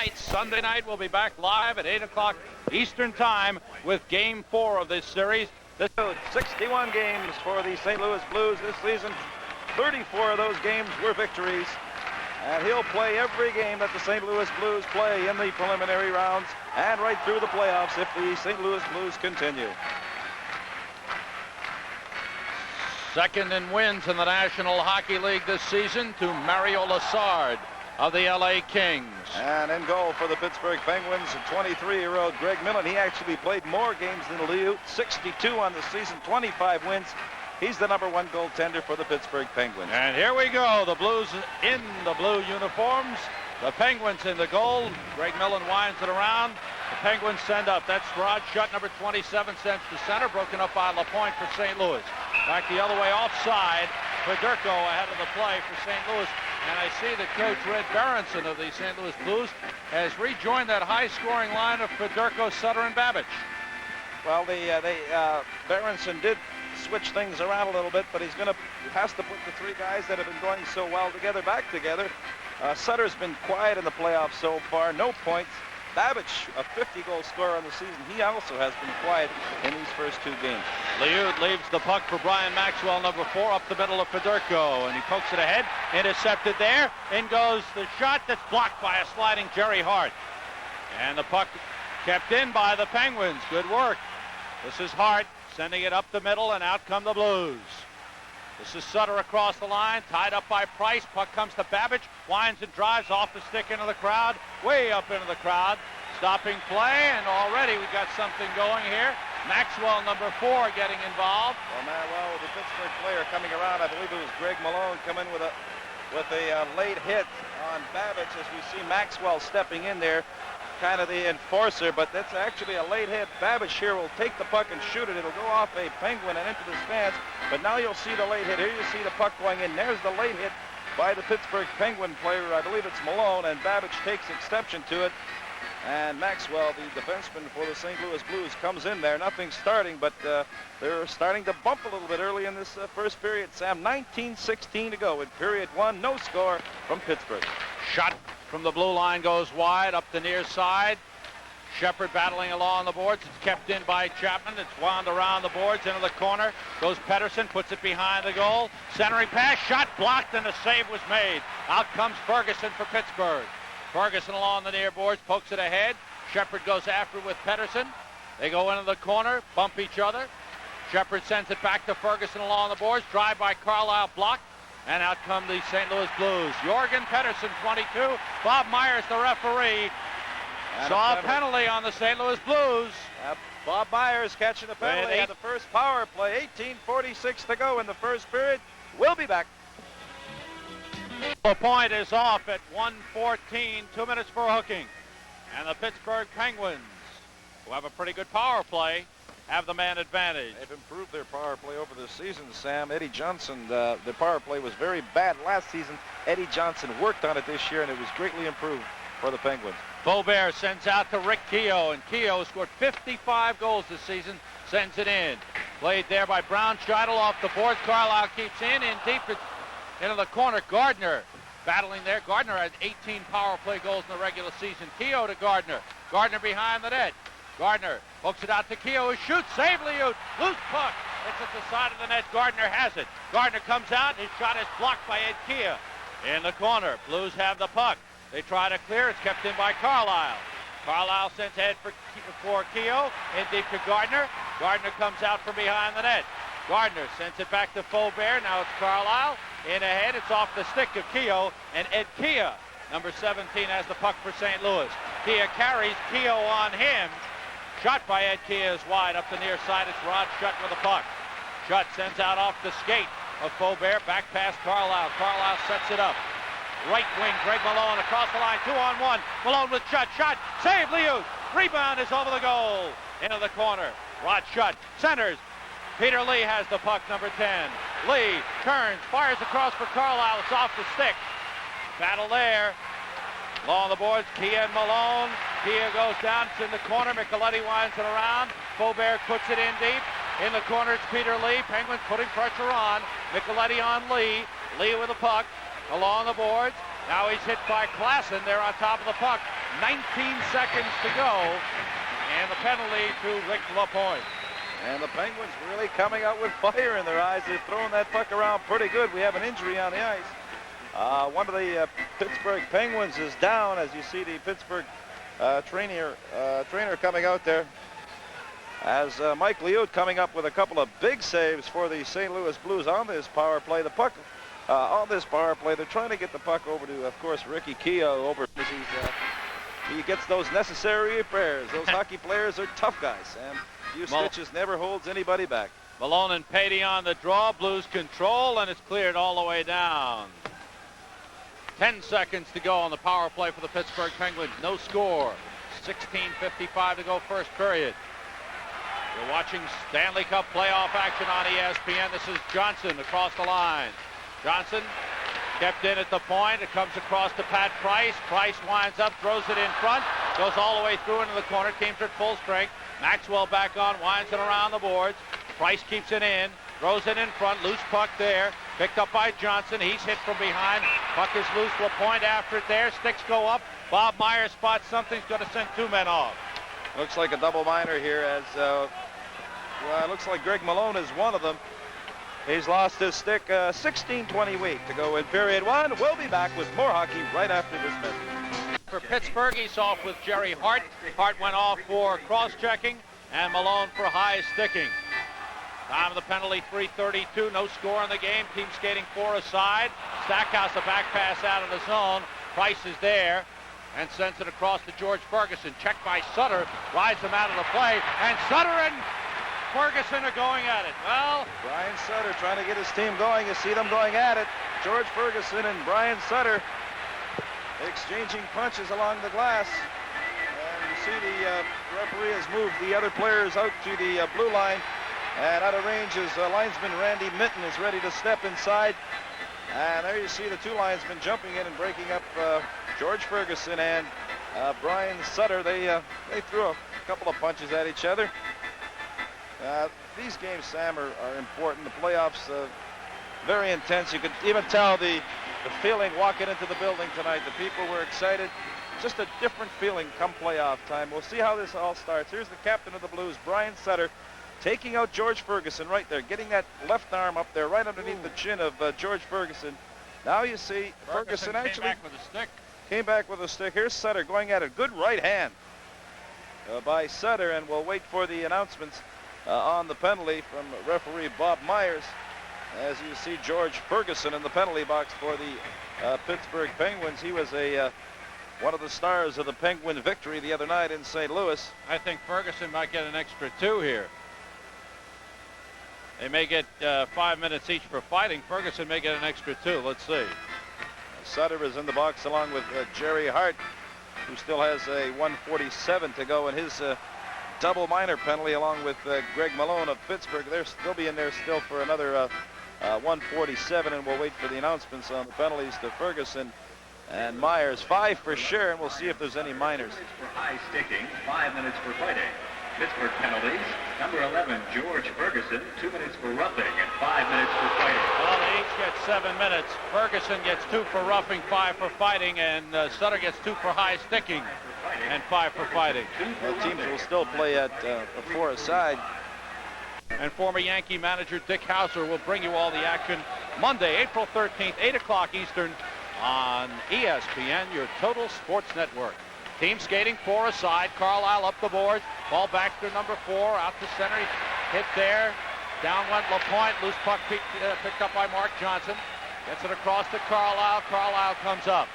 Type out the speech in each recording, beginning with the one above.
night, Sunday night. We'll be back live at 8 o'clock Eastern Time with Game 4 of this series. 61 games for the St. Louis Blues this season. 34 of those games were victories. And he'll play every game that the St. Louis Blues play in the preliminary rounds and right through the playoffs if the St. Louis Blues continue. Second in wins in the National Hockey League this season to Mario Lessard of the LA Kings. And in goal for the Pittsburgh Penguins, 23-year-old Greg Millen. He actually played more games than Liu, 62 on the season, 25 wins. He's the #1 goaltender for the Pittsburgh Penguins. And here we go, the Blues in the blue uniforms, the Penguins in the gold. Greg Millen winds it around. The Penguins send up. That's Rod Shutt, number 27, sends to center, broken up by LaPointe for St. Louis. Back the other way, offside. Fedorko ahead of the play for St. Louis. And I see that Coach Red Berenson of the St. Louis Blues has rejoined that high-scoring line of Fedorko, Sutter, and Babbage. Well, Berenson did switch things around a little bit, but he has to put the three guys that have been going so well together back together. Sutter's been quiet in the playoffs so far, no points. Babbage, a 50-goal scorer on the season, he also has been quiet in these first two games. Liud leaves the puck for Brian Maxwell, number 4, up the middle of Fedorko, and he pokes it ahead, intercepted there, in goes the shot that's blocked by a sliding Jerry Hart. And the puck kept in by the Penguins. Good work. This is Hart sending it up the middle, and out come the Blues. This is Sutter across the line, tied up by Price. Puck comes to Babbage, winds and drives off the stick into the crowd, way up into the crowd. Stopping play, and already we got something going here. Maxwell, number 4, getting involved. Well, the Pittsburgh player coming around, I believe it was Greg Malone, come in with a late hit on Babbage as we see Maxwell stepping in there, kind of the enforcer, but that's actually a late hit. Babbage here will take the puck and shoot it. It'll go off a Penguin and into the stands, but now you'll see the late hit. Here you see the puck going in. There's the late hit by the Pittsburgh Penguin player. I believe it's Malone, and Babbage takes exception to it. And Maxwell, the defenseman for the St. Louis Blues, comes in there. Nothing starting, but they're starting to bump a little bit early in this first period, Sam. 19:16 to go in period 1. No score from Pittsburgh. Shot from the blue line goes wide up the near side. Shepard battling along the boards. It's kept in by Chapman. It's wound around the boards into the corner. Goes Pettersson, puts it behind the goal. Centering pass, shot blocked, and a save was made. Out comes Ferguson for Pittsburgh. Ferguson along the near boards, pokes it ahead. Shepard goes after with Pettersson. They go into the corner, bump each other. Shepard sends it back to Ferguson along the boards. Drive by Carlisle, blocked. And out come the St. Louis Blues. Jorgen Pettersson, 22. Bob Myers, the referee, saw a penalty on the St. Louis Blues. Bob Myers catching the penalty at the first power play. 18:46 to go in the first period. We'll be back. The point is off at 1:14, 2 minutes for hooking. And the Pittsburgh Penguins, who have a pretty good power play, have the man advantage. They've improved their power play over the season, Sam. Eddie Johnson, the power play was very bad last season. Eddie Johnson worked on it this year, and it was greatly improved for the Penguins. Faubert sends out to Rick Keogh, and Keogh scored 55 goals this season, sends it in. Played there by Brown, Scheidel off the boards. Carlisle keeps in deep into the corner. Gardner battling there. Gardner had 18 power play goals in the regular season. Keogh to Gardner. Gardner behind the net. Gardner hooks it out to Keogh, who shoots. Save Liut. Loose puck. It's at the side of the net. Gardner has it. Gardner comes out. His shot is blocked by Ed Keogh. In the corner. Blues have the puck. They try to clear. It's kept in by Carlisle. Carlisle sends ahead for Keogh. In deep to Gardner. Gardner comes out from behind the net. Gardner sends it back to Faubert. Now it's Carlisle. In ahead. It's off the stick of Keogh. And Ed Keogh, number 17, has the puck for St. Louis. Keogh carries. Keogh on him. Shot by Ed Keogh is wide up the near side. It's Rod Shutt with the puck. Shutt sends out off the skate of Faubert. Back past Carlisle. Carlisle sets it up. Right wing, Greg Malone across the line. 2-on-1. Malone with Shutt. Shot. Save Liut. Rebound is over the goal. Into the corner. Rod Shutt centers. Peter Lee has the puck, number 10. Lee turns, fires across for Carlisle. It's off the stick. Battle there. Along the boards, Keogh and Malone. Keogh goes down, it's in the corner. Micheletti winds it around. Faubert puts it in deep. In the corner, it's Peter Lee. Penguins putting pressure on. Micheletti on Lee. Lee with the puck along the boards. Now he's hit by Klassen there on top of the puck. 19 seconds to go, and the penalty to Rick LaPointe. And the Penguins really coming out with fire in their eyes. They're throwing that puck around pretty good. We have an injury on the ice. One of the Pittsburgh Penguins is down, as you see the Pittsburgh trainer coming out there. As Mike Liut coming up with a couple of big saves for the St. Louis Blues on this power play. The puck on this power play, they're trying to get the puck over to, of course, Ricky Keough over. He gets those necessary repairs. Those hockey players are tough guys, and a few stitches never holds anybody back. Malone and Patey on the draw. Blues control, and it's cleared all the way down. 10 seconds to go on the power play for the Pittsburgh Penguins. No score. 16:55 to go first period. You're watching Stanley Cup playoff action on ESPN. This is Johnson across the line. Johnson kept in at the point. It comes across to Pat Price. Price winds up, throws it in front, goes all the way through into the corner. Teams at full strength. Maxwell back on, winds it around the boards. Price keeps it in, throws it in front. Loose puck there. Picked up by Johnson. He's hit from behind. Puck is loose. LaPointe after it there. Sticks go up. Bob Myers spots something. He's going to send two men off. Looks like a double minor here as, it looks like Greg Malone is one of them. He's lost his stick. 16:20 to go in period one. We'll be back with more hockey right after this message. For Pittsburgh, he's off with Jerry Hart. Hart went off for cross-checking, and Malone for high sticking. Time of the penalty, 3:32. No score in the game. Team skating four aside. Stackhouse a back pass out of the zone. Price is there and sends it across to George Ferguson. Checked by Sutter. Rides him out of the play. And Sutter and Ferguson are going at it. Well, Brian Sutter trying to get his team going. You see them going at it. George Ferguson and Brian Sutter exchanging punches along the glass. And you see the referee has moved the other players out to the blue line. And out of range is linesman Randy Minton is ready to step inside. And there you see the two linesmen jumping in and breaking up George Ferguson and Brian Sutter. They threw a couple of punches at each other. These games, Sam, are important. The playoffs, very intense. You could even tell the feeling walking into the building tonight. The people were excited. Just a different feeling come playoff time. We'll see how this all starts. Here's the captain of the Blues, Brian Sutter, taking out George Ferguson right there, getting that left arm up there right underneath the chin of George Ferguson. Now you see Ferguson actually came back with a stick. Came back with a stick. Here's Sutter going at it. Good right hand by Sutter, and we'll wait for the announcements on the penalty from referee Bob Myers. As you see George Ferguson in the penalty box for the Pittsburgh Penguins. He was one of the stars of the Penguin victory the other night in St. Louis. I think Ferguson might get an extra 2 here. They may get 5 minutes each for fighting. Ferguson may get an extra 2. Let's see. Sutter is in the box along with Jerry Hart, who still has a 1:47 to go in his double minor penalty, along with Greg Malone of Pittsburgh. They'll be in there still for another 1:47, and we'll wait for the announcements on the penalties to Ferguson and Myers. 5 for sure, and we'll see if there's any minors. 2 minutes for high sticking, 5 minutes for fighting. Pittsburgh penalties. Number 11, George Ferguson, 2 minutes for roughing and 5 minutes for fighting. Well, they each get 7 minutes. Ferguson gets 2 for roughing, 5 for fighting, and Sutter gets 2 for high sticking and 5 for fighting. The teams will still play at 4 aside. And former Yankee manager Dick Hauser will bring you all the action Monday, April 13th, 8 o'clock Eastern on ESPN, your total sports network. Team skating 4 aside. Carlisle up the boards. Ball back to number 4. Out to center. Hit there. Down went LaPointe. Loose puck picked up by Mark Johnson. Gets it across to Carlisle. Carlisle comes up.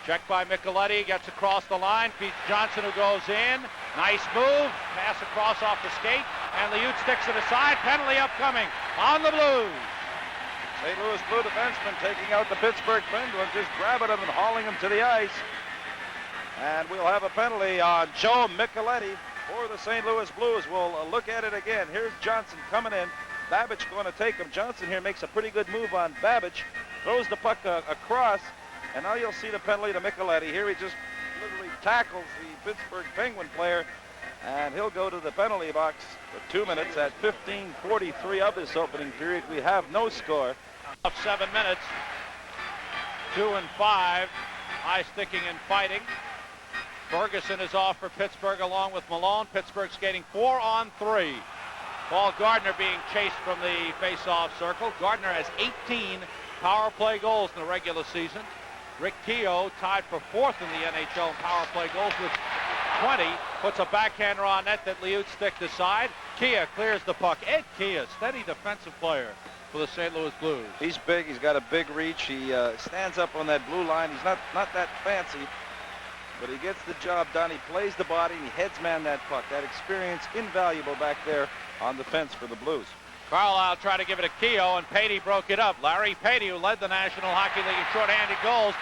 Checked by Micheletti. Gets across the line. Beats Johnson, who goes in. Nice move. Pass across off the skate. And the Ute sticks it aside. Penalty upcoming on the Blues. St. Louis Blue defenseman taking out the Pittsburgh Penguins, just grabbing him and hauling him to the ice. And we'll have a penalty on Joe Micheletti for the St. Louis Blues. We'll look at it again. Here's Johnson coming in. Babbage going to take him. Johnson here makes a pretty good move on Babbage. Throws the puck across. And now you'll see the penalty to Micheletti. Here he just literally tackles the Pittsburgh Penguin player. And he'll go to the penalty box for 2 minutes at 15:43 of this opening period. We have no score. Of 7 minutes. 2 and 5. High sticking and fighting. Ferguson is off for Pittsburgh along with Malone. Pittsburgh skating 4-on-3. Paul Gardner being chased from the face-off circle. Gardner has 18 power play goals in the regular season. Rick Keogh tied for 4th in the NHL in power play goals with 20. Puts a backhander on net that Liut sticked aside. Kia clears the puck. Ed Kia, steady defensive player for the St. Louis Blues. He's big. He's got a big reach. He stands up on that blue line. He's not that fancy, but he gets the job done. He plays the body, and he heads man that puck. That experience invaluable back there on the fence for the Blues. Carlisle tried to give it to Keogh, and Patey broke it up. Larry Patey, who led the National Hockey League in shorthanded goals,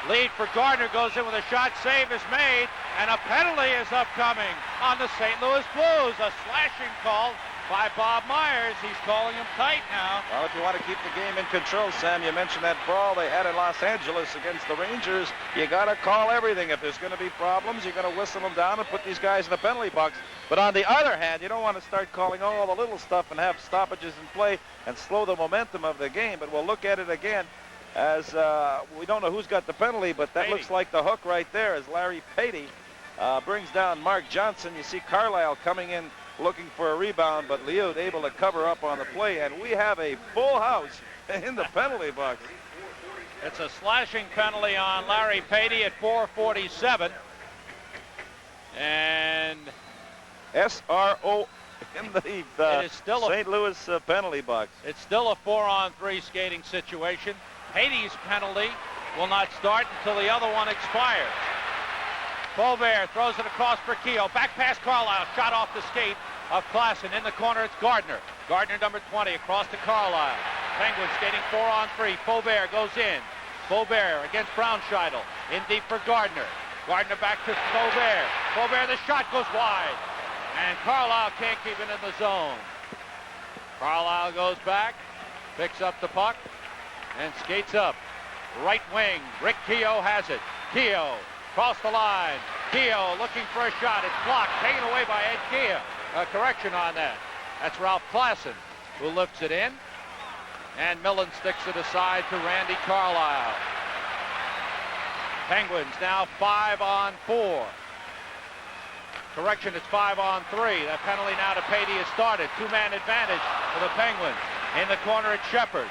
lead for Gardner, goes in with a shot. Save is made, and a penalty is upcoming on the St. Louis Blues. A slashing call by Bob Myers. He's calling him tight now. Well, if you want to keep the game in control, Sam, you mentioned that brawl they had in Los Angeles against the Rangers. You got to call everything. If there's going to be problems, you got to whistle them down and put these guys in the penalty box. But on the other hand, you don't want to start calling all the little stuff and have stoppages in play and slow the momentum of the game. But we'll look at it again as we don't know who's got the penalty, but that looks like the hook right there as Larry Patey brings down Mark Johnson. You see Carlisle coming in looking for a rebound, but Liut able to cover up on the play, and we have a full house in the penalty box. It's a slashing penalty on Larry Patey at 4:47. And SRO in the it is still St. Louis penalty box. It's still a 4-on-3 skating situation. Patey's penalty will not start until the other one expires. Faubert throws it across for Keogh. Back past Carlisle. Shot off the skate of Klassen. In the corner, it's Gardner. Gardner, number 20, across to Carlisle. Penguins skating 4-on-3. Faubert goes in. Faubert against Braunscheidel. In deep for Gardner. Gardner back to Faubert. Faubert, the shot goes wide. And Carlisle can't keep it in the zone. Carlisle goes back, picks up the puck, and skates up. Right wing, Rick Keogh has it. Keogh, across the line. Keogh looking for a shot. It's blocked, taken away by Ed Keogh. A correction on that. That's Ralph Klassen who lifts it in. And Millen sticks it aside to Randy Carlisle. Penguins now 5-on-4. Correction, it's 5-on-3. That penalty now to Patey has started. Two-man advantage for the Penguins. In the corner, it's Shepard.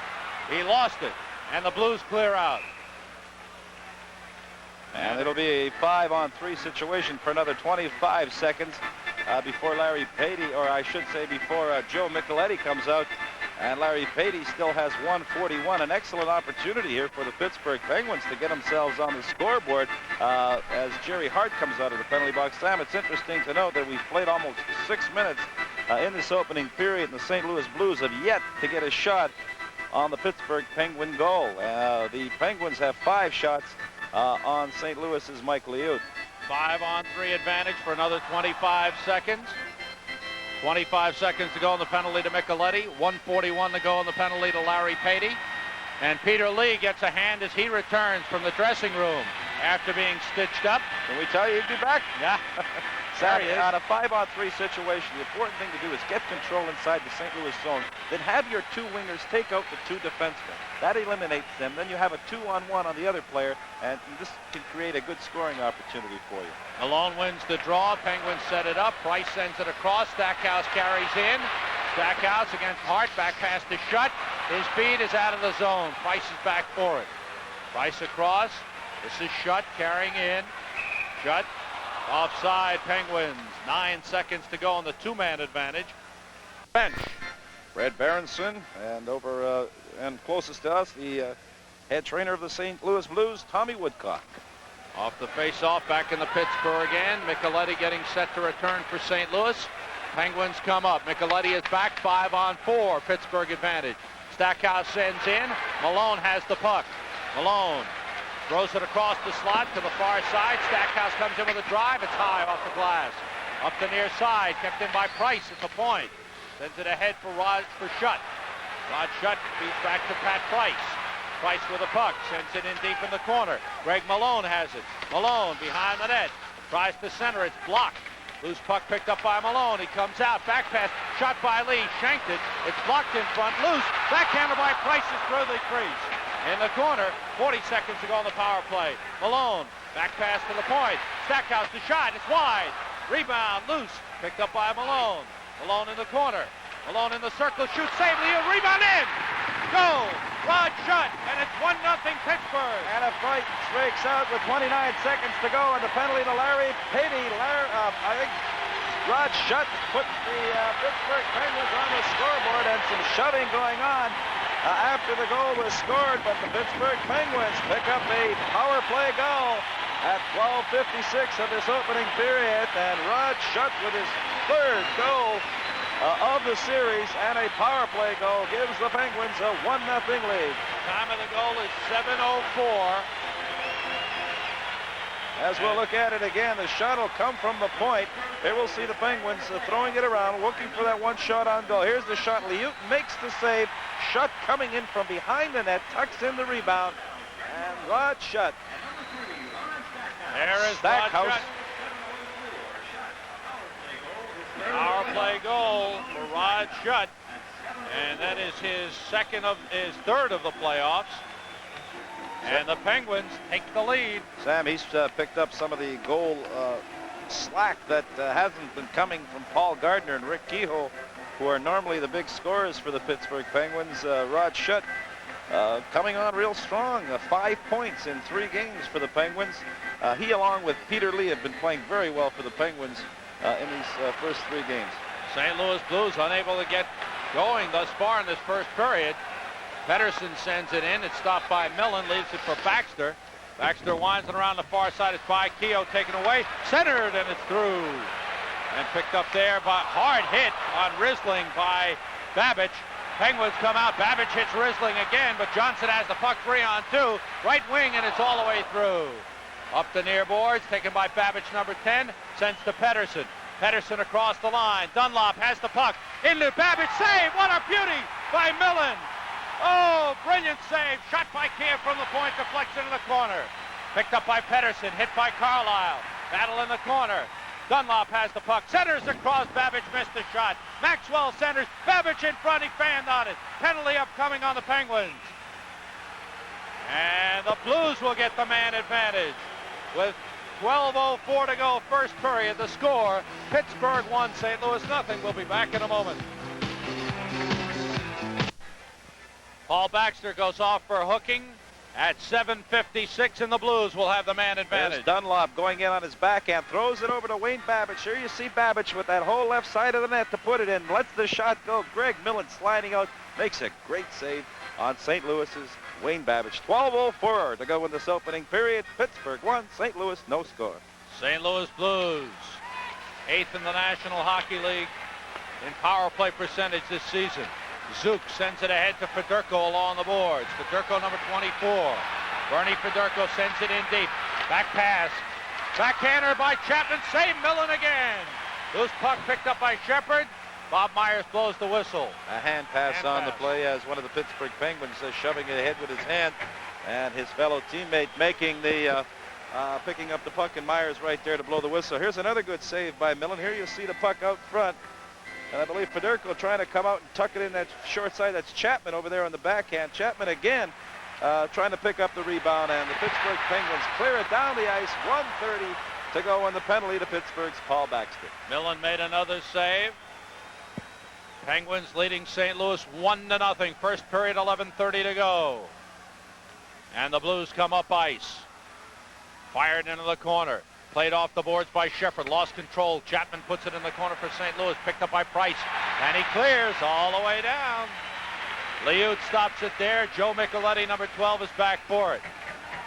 He lost it, and the Blues clear out. And it'll be a 5-on-3 situation for another 25 seconds before Larry Patey, or I should say before Joe Micheletti comes out. And Larry Patey still has 141. An excellent opportunity here for the Pittsburgh Penguins to get themselves on the scoreboard as Jerry Hart comes out of the penalty box. Sam, it's interesting to note that we've played almost 6 minutes in this opening period, and the St. Louis Blues have yet to get a shot on the Pittsburgh Penguin goal. The Penguins have 5 shots on St. Louis's Mike Liut. 5-on-3 advantage for another 25 seconds. 25 seconds to go on the penalty to Micheletti. 1:41 to go on the penalty to Larry Patey. And Peter Lee gets a hand as he returns from the dressing room after being stitched up. Can we tell you he'd be back? Yeah. Sorry, on a 5-on-3 situation, the important thing to do is get control inside the St. Louis zone. Then have your 2 wingers take out the 2 defensemen. That eliminates them. Then you have a 2-on-1 on the other player, and this can create a good scoring opportunity for you. Malone wins the draw. Penguins set it up. Price sends it across. Stackhouse carries in. Stackhouse against Hart. Back pass to Schutt. His feed is out of the zone. Price is back for it. Price across. This is Schutt carrying in. Schutt offside. Penguins. 9 seconds to go on the 2-man advantage. Bench. Fred Berenson, and over and closest to us, the head trainer of the St. Louis Blues, Tommy Woodcock. Off the face-off, back in the Pittsburgh end. Micheletti getting set to return for St. Louis. Penguins come up. Micheletti is back, 5-on-4. Pittsburgh advantage. Stackhouse sends in. Malone has the puck. Malone throws it across the slot to the far side. Stackhouse comes in with a drive. It's high off the glass. Up the near side, kept in by Price at the point. Sends it ahead for Schutt. Rod Schutt feeds back to Pat Price. Price with a puck, sends it in deep in the corner. Greg Malone has it. Malone behind the net. Tries to center, it's blocked. Loose puck picked up by Malone. He comes out, back pass, shot by Lee, shanked it. It's blocked in front, loose. Backhander by Price is through the crease. in the corner. 40 seconds to go on the power play. Malone, back pass to the point. Stackhouse, the shot, it's wide. Rebound, loose, picked up by Malone. Malone in the corner. Malone in the circle, shoots, save, Leo, rebound in! Goal! Rod Shutt, and it's 1-0 Pittsburgh. And a fight breaks out with 29 seconds to go, and the penalty to Larry Patey. I think Rod Shutt put the Pittsburgh Penguins on the scoreboard, and some shoving going on after the goal was scored, but the Pittsburgh Penguins pick up a power play goal at 12:56 of this opening period, and Rod Shutt with his third goal of the series and a power play goal gives the Penguins a 1-0 lead. Time of the goal is 7:04. As we'll look at it again, the shot will come from the point. Here we'll see the Penguins throwing it around, looking for that one shot on goal. Here's the shot. Liut makes the save. Shutt coming in from behind the net, tucks in the rebound, and Rod Shutt. There is Stackhouse. Rod Shutt. Power play goal for Rod Shutt, and that is his third of the playoffs. And the Penguins take the lead. Sam, he's picked up some of the goal slack that hasn't been coming from Paul Gardner and Rick Kehoe, who are normally the big scorers for the Pittsburgh Penguins. Rod Shutt coming on real strong. 5 points in 3 games for the Penguins. He, along with Peter Lee, have been playing very well for the Penguins in these first 3 games. St. Louis Blues unable to get going thus far in this first period. Pedersen sends it in. It's stopped by Millen, leaves it for Baxter. Baxter winds it around the far side. It's by Kehoe, taken away, centered, and it's through. And picked up there by hard hit on Risling by Babbage. Penguins come out. Babbage hits Risling again, but Johnson has the puck 3-on-2. Right wing, and it's all the way through. Up the near boards, taken by Babbage, number 10, sends to Pedersen. Pedersen across the line. Dunlop has the puck. Into Babbage, save! What a beauty by Millen! Oh, brilliant save. Shot by Kehoe from the point, deflects into the corner. Picked up by Pedersen, hit by Carlisle. Battle in the corner. Dunlop has the puck, centers across. Babbage missed the shot. Maxwell centers. Babbage in front, he fanned on it. Penalty upcoming on the Penguins. And the Blues will get the man advantage. With 12:04 to go, first period, the score, Pittsburgh 1, St. Louis nothing. We'll be back in a moment. Paul Baxter goes off for hooking at 7:56, and the Blues will have the man advantage. There's Dunlop going in on his backhand, throws it over to Wayne Babbage. Here you see Babbage with that whole left side of the net to put it in. Lets the shot go. Greg Millen sliding out, makes a great save on St. Louis's Wayne Babbage. 12:04 to go in this opening period. Pittsburgh 1, St. Louis no score. St. Louis Blues, 8th in the National Hockey League in power play percentage this season. Zook sends it ahead to Fedorko along the boards. Fedorko, number 24. Bernie Fedorko sends it in deep. Back pass. Backhander by Chapman. Save Millen again. Loose puck picked up by Shepard. Bob Myers blows the whistle. A hand pass on the play as one of the Pittsburgh Penguins shoving it ahead with his hand. And his fellow teammate making the picking up the puck, and Myers right there to blow the whistle. Here's another good save by Millen. Here you see the puck out front. And I believe Fedorko trying to come out and tuck it in that short side. That's Chapman over there on the backhand. Chapman again trying to pick up the rebound, and the Pittsburgh Penguins clear it down the ice. 1:30 to go on the penalty to Pittsburgh's Paul Baxter. Millen made another save. Penguins leading St. Louis 1-0. First period, 11:30 to go. And the Blues come up ice. Fired into the corner. Played off the boards by Shepard. Lost control. Chapman puts it in the corner for St. Louis. Picked up by Price. And he clears all the way down. Liut stops it there. Joe Micheletti, number 12, is back for it.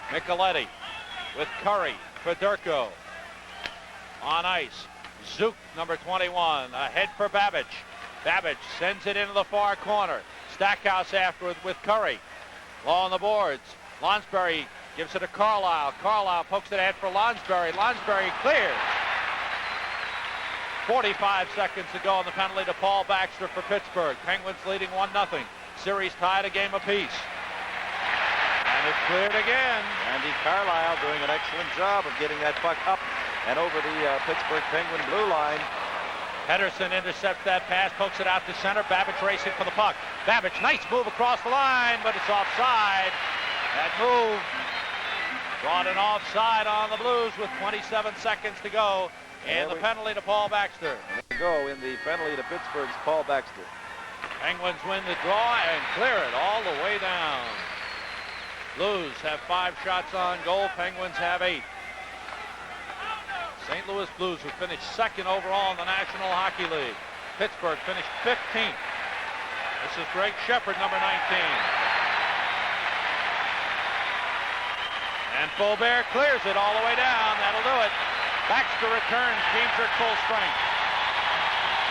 Micheletti with Curry. Fedorko on ice. Zook, number 21, ahead for Babbage. Babbage sends it into the far corner. Stackhouse after with Curry. Low on the boards. Lonsberry gives it to Carlisle. Carlisle pokes it ahead for Lonsberry. Lonsberry clears. 45 seconds to go on the penalty to Paul Baxter for Pittsburgh. Penguins leading 1-0. Series tied a game apiece. And it's cleared again. Andy Carlisle doing an excellent job of getting that puck up and over the Pittsburgh Penguin blue line. Pedersen intercepts that pass, pokes it out to center. Babbage racing for the puck. Babbage, nice move across the line, but it's offside. That move brought an offside on the Blues with 27 seconds to go. And the penalty to Paul Baxter. Go in the penalty to Pittsburgh's Paul Baxter. Penguins win the draw and clear it all the way down. Blues have 5 shots on goal. Penguins have 8. St. Louis Blues, who finished 2nd overall in the National Hockey League. Pittsburgh finished 15th. This is Greg Shepard, number 19. And Faubert clears it all the way down. That'll do it. Baxter returns. Teams are full strength.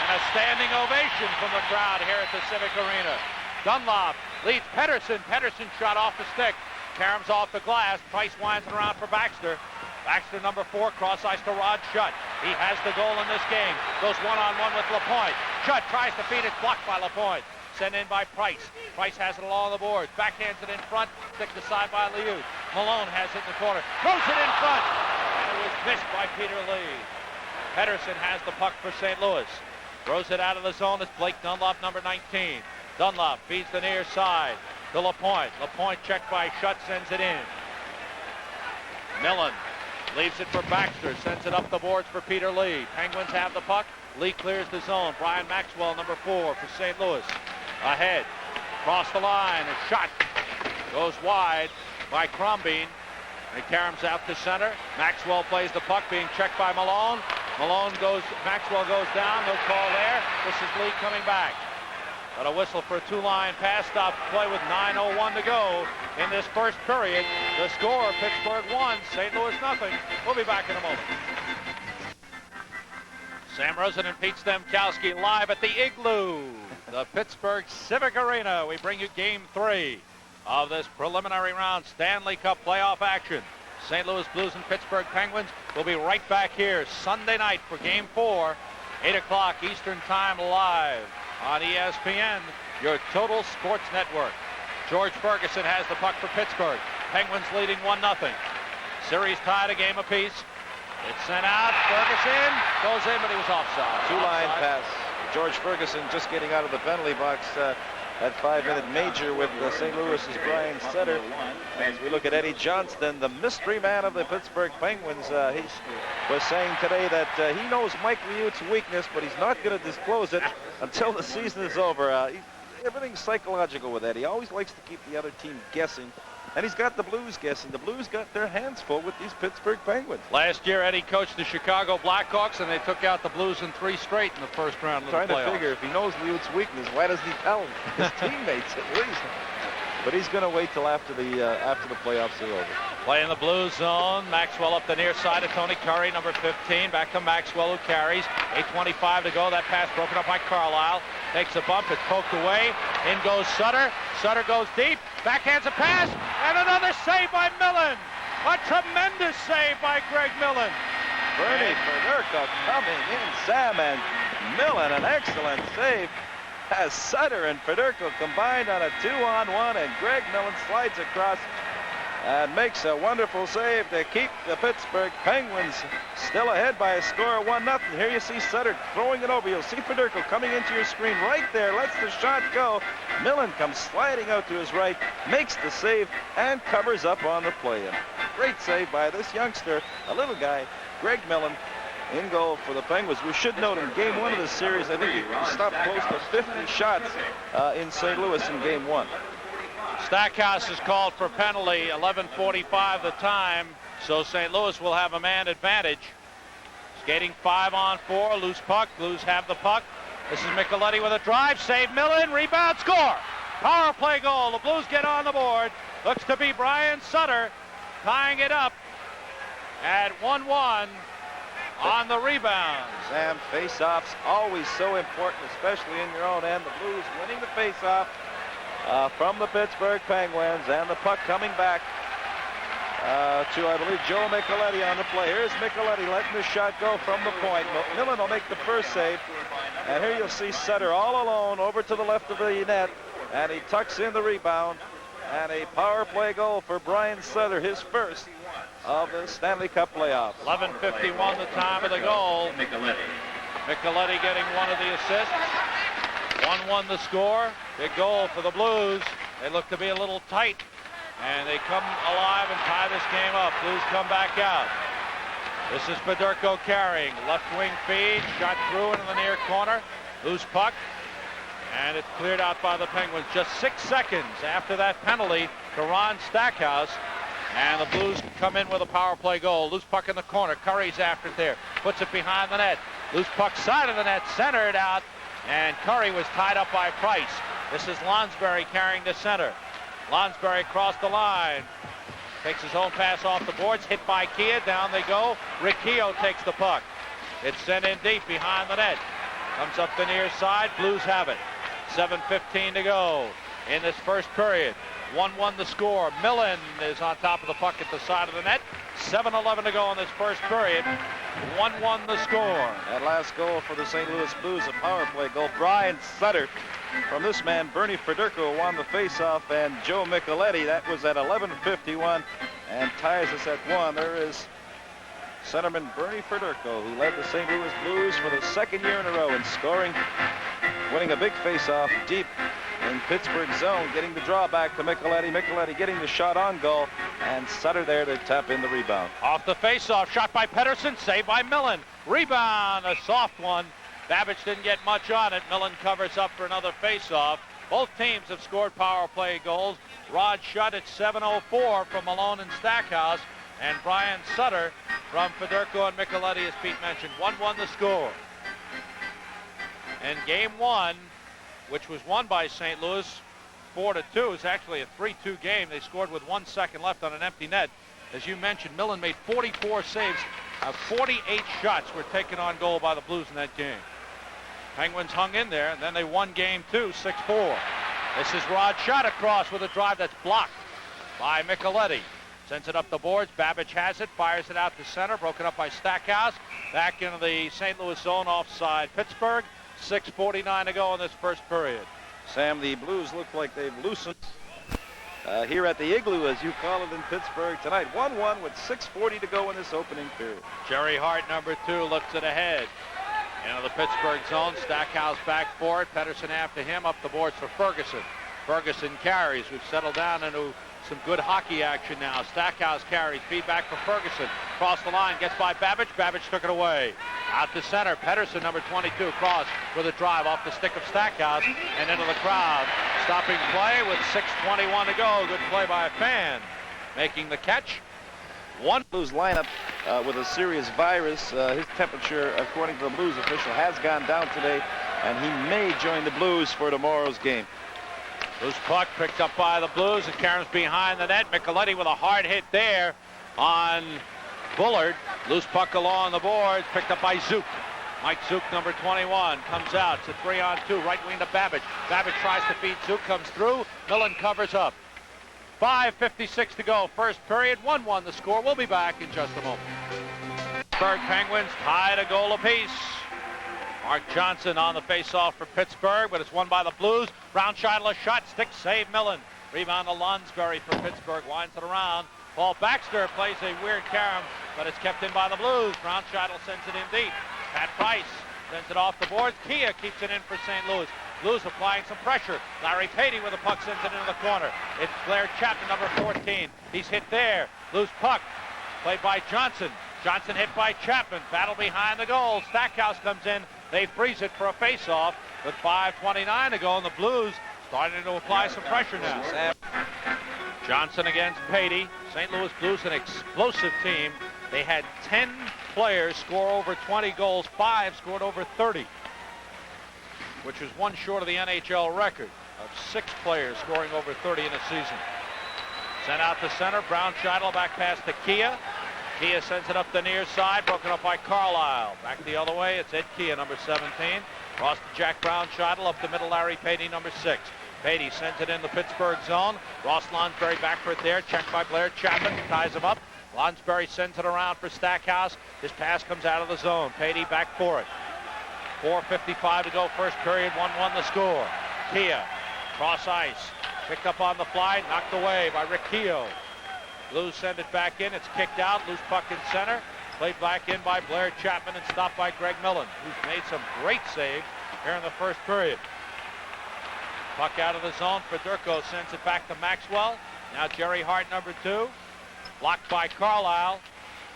And a standing ovation from the crowd here at the Civic Arena. Dunlop leads Pettersson. Pettersson shot off the stick. Caroms off the glass. Price winds it around for Baxter. Baxter, number 4, cross ice to Rod Schutt. He has the goal in this game. Goes one-on-one with Lapointe. Schutt tries to feed it, blocked by Lapointe. Sent in by Price. Price has it along the boards. Backhands it in front. Sticked aside by Liut. Malone has it in the corner. Throws it in front. And it was missed by Peter Lee. Pettersson has the puck for St. Louis. Throws it out of the zone. It's Blake Dunlop, number 19. Dunlop feeds the near side to Lapointe. Lapointe checked by Schutt, sends it in. Millen leaves it for Baxter. Sends it up the boards for Peter Lee. Penguins have the puck. Lee clears the zone. Brian Maxwell, number 4 for St. Louis. Ahead. Cross the line. A shot goes wide by Crombeen. And Caroms out to center. Maxwell plays the puck, being checked by Malone. Maxwell goes down. No call there. This is Lee coming back. But a whistle for a 2-line pass stop play with 9:01 to go in this first period. The score, Pittsburgh 1, St. Louis nothing. We'll be back in a moment. Sam Rosen and Pete Stemkowski live at the Igloo, the Pittsburgh Civic Arena. We bring you Game 3 of this preliminary round Stanley Cup playoff action. St. Louis Blues and Pittsburgh Penguins will be right back here Sunday night for Game 4, 8 o'clock Eastern Time live on ESPN, your total sports network. George Ferguson has the puck for Pittsburgh. Penguins leading 1-0. Series tied a game apiece. It's sent out. Ferguson goes in, but he was offside. 2-line pass. George Ferguson just getting out of the penalty box at 5-minute major with St. Louis's Brian Sutter. As we look at Eddie Johnston, the mystery man of the Pittsburgh Penguins, he was saying today that he knows Mike Liut's weakness, but he's not going to disclose it until the season is over. Everything's psychological with Eddie. He always likes to keep the other team guessing. And he's got the Blues guessing. The Blues got their hands full with these Pittsburgh Penguins. Last year, Eddie coached the Chicago Blackhawks, and they took out the Blues in 3 straight in the first round of the playoffs. Trying to figure, if he knows Liut's weakness, why doesn't he tell his teammates at least? But he's going to wait till after the playoffs are over. Play in the blue zone. Maxwell up the near side of Tony Curry, number 15. Back to Maxwell, who carries. 8:25 to go. That pass broken up by Carlisle. Takes a bump. It's poked away. In goes Sutter. Sutter goes deep. Backhands a pass. And another save by Millen. A tremendous save by Greg Millen. Bernie Federko coming in. Sam and Millen, an excellent save. As Sutter and Federko combined on a 2-on-1, and Greg Millen slides across and makes a wonderful save to keep the Pittsburgh Penguins still ahead by a score of 1-0. Here you see Sutter throwing it over. You'll see Federko coming into your screen right there, lets the shot go. Millen comes sliding out to his right, makes the save, and covers up on the play-in. Great save by this youngster, a little guy, Greg Millen, in goal for the Penguins. We should note in Game 1 of the series, I think he stopped close to 50 shots in St. Louis in Game 1. Stackhouse is called for penalty. 11:45 the time, so St. Louis will have a man advantage. Skating 5-on-4, loose puck. Blues have the puck. This is Micheletti with a drive. Save Millen. Rebound. Score. Power play goal. The Blues get on the board. Looks to be Brian Sutter tying it up at 1-1 on the rebound. Sam, face-offs always so important, especially in your own end. The Blues winning the face-off from the Pittsburgh Penguins, and the puck coming back to, I believe, Joe Micheletti on the play. Here's Micheletti letting the shot go from the point. Millen will make the first save, and here you'll see Sutter all alone over to the left of the net, and he tucks in the rebound, and a power play goal for Brian Sutter, his first of the Stanley Cup playoffs. 11:51 the time of the goal. Micheletti getting one of the assists. 1-1 the score. Big goal for the Blues. They look to be a little tight And they come alive and tie this game up. Blues come back out. This is Fedorko carrying. Left wing feed. Shot through into the near corner. Loose puck. And it's cleared out by the Penguins. Just 6 seconds after that penalty to Ron Stackhouse. And the Blues come in with a power play goal. Loose puck in the corner. Curry's after it there. Puts it behind the net. Loose puck side of the net. Centered out. And Curry was tied up by Price. This is Lonsberry carrying to center. Lonsberry crossed the line. Takes his own pass off the boards. Hit by Kia. Down they go. Rick Keogh takes the puck. It's sent in deep behind the net. Comes up the near side. Blues have it. 7:15 to go in this first period. 1-1 the score. Millen is on top of the puck at the side of the net. 7:11 to go in this first period. 1-1 the score. That last goal for the St. Louis Blues, a power play goal. Brian Sutter from this man, Bernie Fedorko, won the faceoff, and Joe Micheletti. That was at 11:51 and ties us at 1. There is centerman Bernie Fedorko, who led the St. Louis Blues for the second year in a row in scoring, winning a big faceoff deep in Pittsburgh zone, getting the draw back to Micheletti. Micheletti getting the shot on goal, and Sutter there to tap in the rebound. Off the faceoff, shot by Pettersson, saved by Millen. Rebound, a soft one. Babbage didn't get much on it. Millen covers up for another faceoff. Both teams have scored power play goals. Rod Shutt at 7:04 from Malone and Stackhouse, and Brian Sutter from Fedorko and Micheletti, as Pete mentioned. 1-1 the score. And game one, which was won by St. Louis 4-2, is actually a 3-2 game. They scored with 1 second left on an empty net. As you mentioned, Millen made 44 saves. 48 shots were taken on goal by the Blues in that game. Penguins hung in there, and then they won game two, 6-4. This is Rod Shutt across with a drive that's blocked by Micheletti. Sends it up the boards. Babbage has it, fires it out to center, broken up by Stackhouse. Back into the St. Louis zone offside Pittsburgh. 6:49 to go in this first period. Sam, the Blues look like they've loosened here at the Igloo, as you call it, in Pittsburgh tonight. 1-1 with 6:40 to go in this opening period. Jerry Hart, number 2, looks it ahead. Into the Pittsburgh zone. Stackhouse back for it. Pettersson after him. Up the boards for Ferguson. Ferguson carries. We've settled down into some good hockey action now. Stackhouse carries. Feedback for Ferguson. Cross the line. Gets by Babbage. Babbage took it away. Out to center. Pettersson, number 22, cross with a drive off the stick of Stackhouse and into the crowd. Stopping play with 6:21 to go. Good play by a fan. Making the catch. One Blues lineup with a serious virus. His temperature, according to the Blues official, has gone down today, and he may join the Blues for tomorrow's game. Loose puck picked up by the Blues. It carries behind the net. Micheletti with a hard hit there on Bullard. Loose puck along the boards, picked up by Zook. Mike Zook, number 21, comes out. It's a 3-on-2, right wing to Babbage. Babbage tries to feed Zook, comes through. Millen covers up. 5:56 to go, first period. 1-1 the score. We'll be back in just a moment. Pittsburgh Penguins tied a goal apiece. Mark Johnson on the face-off for Pittsburgh, but it's won by the Blues. Brownscheitel, a shot, stick save Millen. Rebound to Lonsberry for Pittsburgh, winds it around. Paul Baxter plays a weird carom, but it's kept in by the Blues. Brownscheitel sends it in deep. Pat Price sends it off the boards. Kia keeps it in for St. Louis. Blues applying some pressure. Larry Patey with the puck sends it into the corner. It's Blair Chapman, number 14. He's hit there. Loose puck played by Johnson. Johnson hit by Chapman. Battle behind the goal. Stackhouse comes in. They freeze it for a face-off with 5:29 to go, and the Blues starting to apply some pressure now. Johnson against Patey. St. Louis Blues, an explosive team. They had 10 players score over 20 goals. 5 scored over 30, which was one short of the NHL record of 6 players scoring over 30 in a season. Sent out to center. Brownscheitel back pass to Kia. Kia sends it up the near side, broken up by Carlisle. Back the other way, it's Ed Kia, number 17. Cross to Jack Brownscheitel, up the middle, Larry Patey, number 6. Patey sends it in the Pittsburgh zone. Ross Lonsberry back for it there, checked by Blair Chapman, ties him up. Lonsberry sends it around for Stackhouse. His pass comes out of the zone. Patey back for it. 4:55 to go, first period, 1-1 the score. Kia, cross ice, picked up on the fly, knocked away by Rick Keogh. Blues send it back in. It's kicked out. Loose puck in center. Played back in by Blair Chapman and stopped by Greg Millen, who's made some great saves here in the first period. Puck out of the zone. Fedorko sends it back to Maxwell. Now Jerry Hart, number 2. Blocked by Carlisle.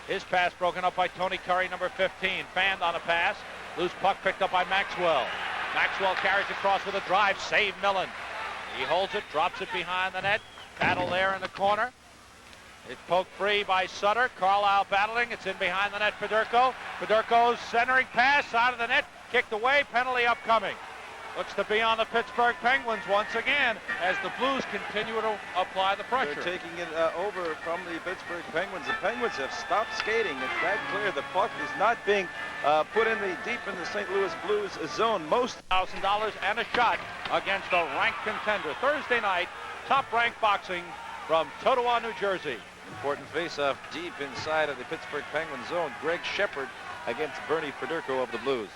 His pass broken up by Tony Curry, number 15. Fanned on a pass. Loose puck picked up by Maxwell. Maxwell carries across with a drive. Save Millen. He holds it, drops it behind the net. Battle there in the corner. It's poked free by Sutter. Carlisle battling. It's in behind the net for Fedorko. Fedorko's centering pass out of the net. Kicked away. Penalty upcoming. Looks to be on the Pittsburgh Penguins once again as the Blues continue to apply the pressure. They're taking it over from the Pittsburgh Penguins. The Penguins have stopped skating. It's that clear. The puck is not being put in the deep in the St. Louis Blues zone. Most $1,000 and a shot against a ranked contender. Thursday night, top-ranked boxing from Totowa, New Jersey. Important face-off deep inside of the Pittsburgh Penguins zone. Greg Shepard against Bernie Fedorko of the Blues.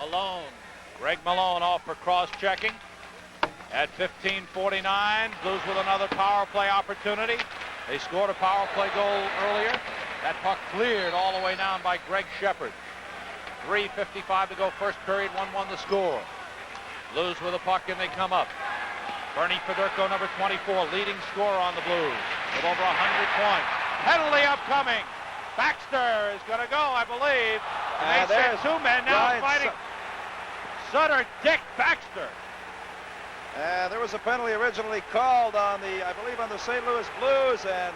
Malone. Greg Malone off for cross-checking. At 15:49, Blues with another power play opportunity. They scored a power play goal earlier. That puck cleared all the way down by Greg Shepard. 3:55 to go first period, 1-1 the score. Blues with a puck and they come up. Bernie Fedorko, number 24, leading scorer on the Blues with over 100 points. Penalty upcoming. Baxter is going to go, I believe. And they send 2 men now fighting. Sutter, Dick Baxter. There was a penalty originally called on the, I believe, on the St. Louis Blues, and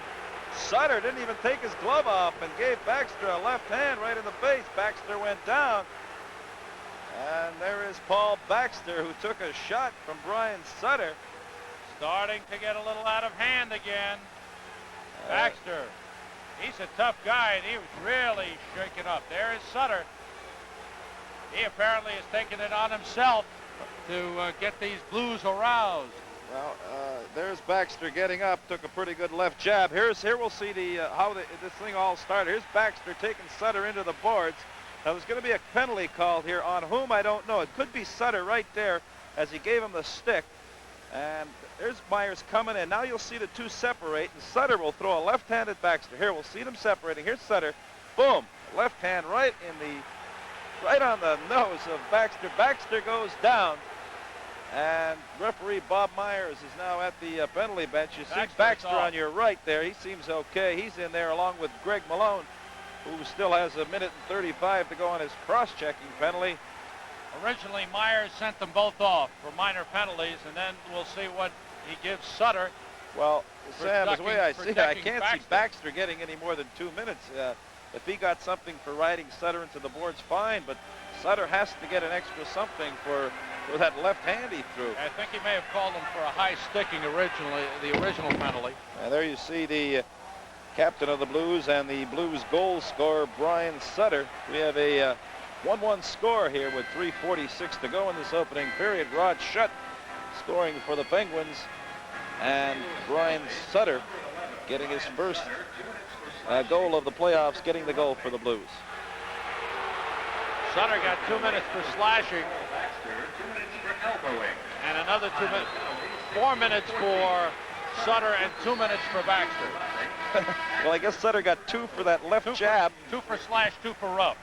Sutter didn't even take his glove off and gave Baxter a left hand right in the face. Baxter went down. And there is Paul Baxter, who took a shot from Brian Sutter. Starting to get a little out of hand again. Baxter, he's a tough guy, and he was really shaken up. There is Sutter. He apparently has taken it on himself to get these Blues aroused. Well, there's Baxter getting up, took a pretty good left jab. Here we'll see how this thing all started. Here's Baxter taking Sutter into the boards. Now there's going to be a penalty called here on whom I don't know. It could be Sutter right there as he gave him the stick. And there's Myers coming in. Now you'll see the two separate, and Sutter will throw a left hand at Baxter. Here, we'll see them separating. Here's Sutter. Boom. Left hand right on the nose of Baxter. Baxter goes down. And referee Bob Myers is now at the penalty bench. You see Baxter on your right there. He seems okay. He's in there along with Greg Malone, who still has 1:35 to go on his cross-checking penalty. Originally, Myers sent them both off for minor penalties, and then we'll see what he gives Sutter. Well, Sam, the way I see it, I can't see Baxter getting any more than 2 minutes. If he got something for riding Sutter into the boards, fine, but Sutter has to get an extra something for that left hand he threw. I think he may have called him for a high sticking originally, the original penalty. And there you see the captain of the Blues and the Blues goal scorer, Brian Sutter. We have a 1-1 score here with 3:46 to go in this opening period. Rod Schutt scoring for the Penguins, and Brian Sutter getting his first goal of the playoffs, getting the goal for the Blues. Sutter got 2 minutes for slashing. And another 2 minutes, 4 minutes for Sutter and 2 minutes for Baxter. Well, I guess Sutter got 2 for that left jab. 2 for slash, 2 for rough.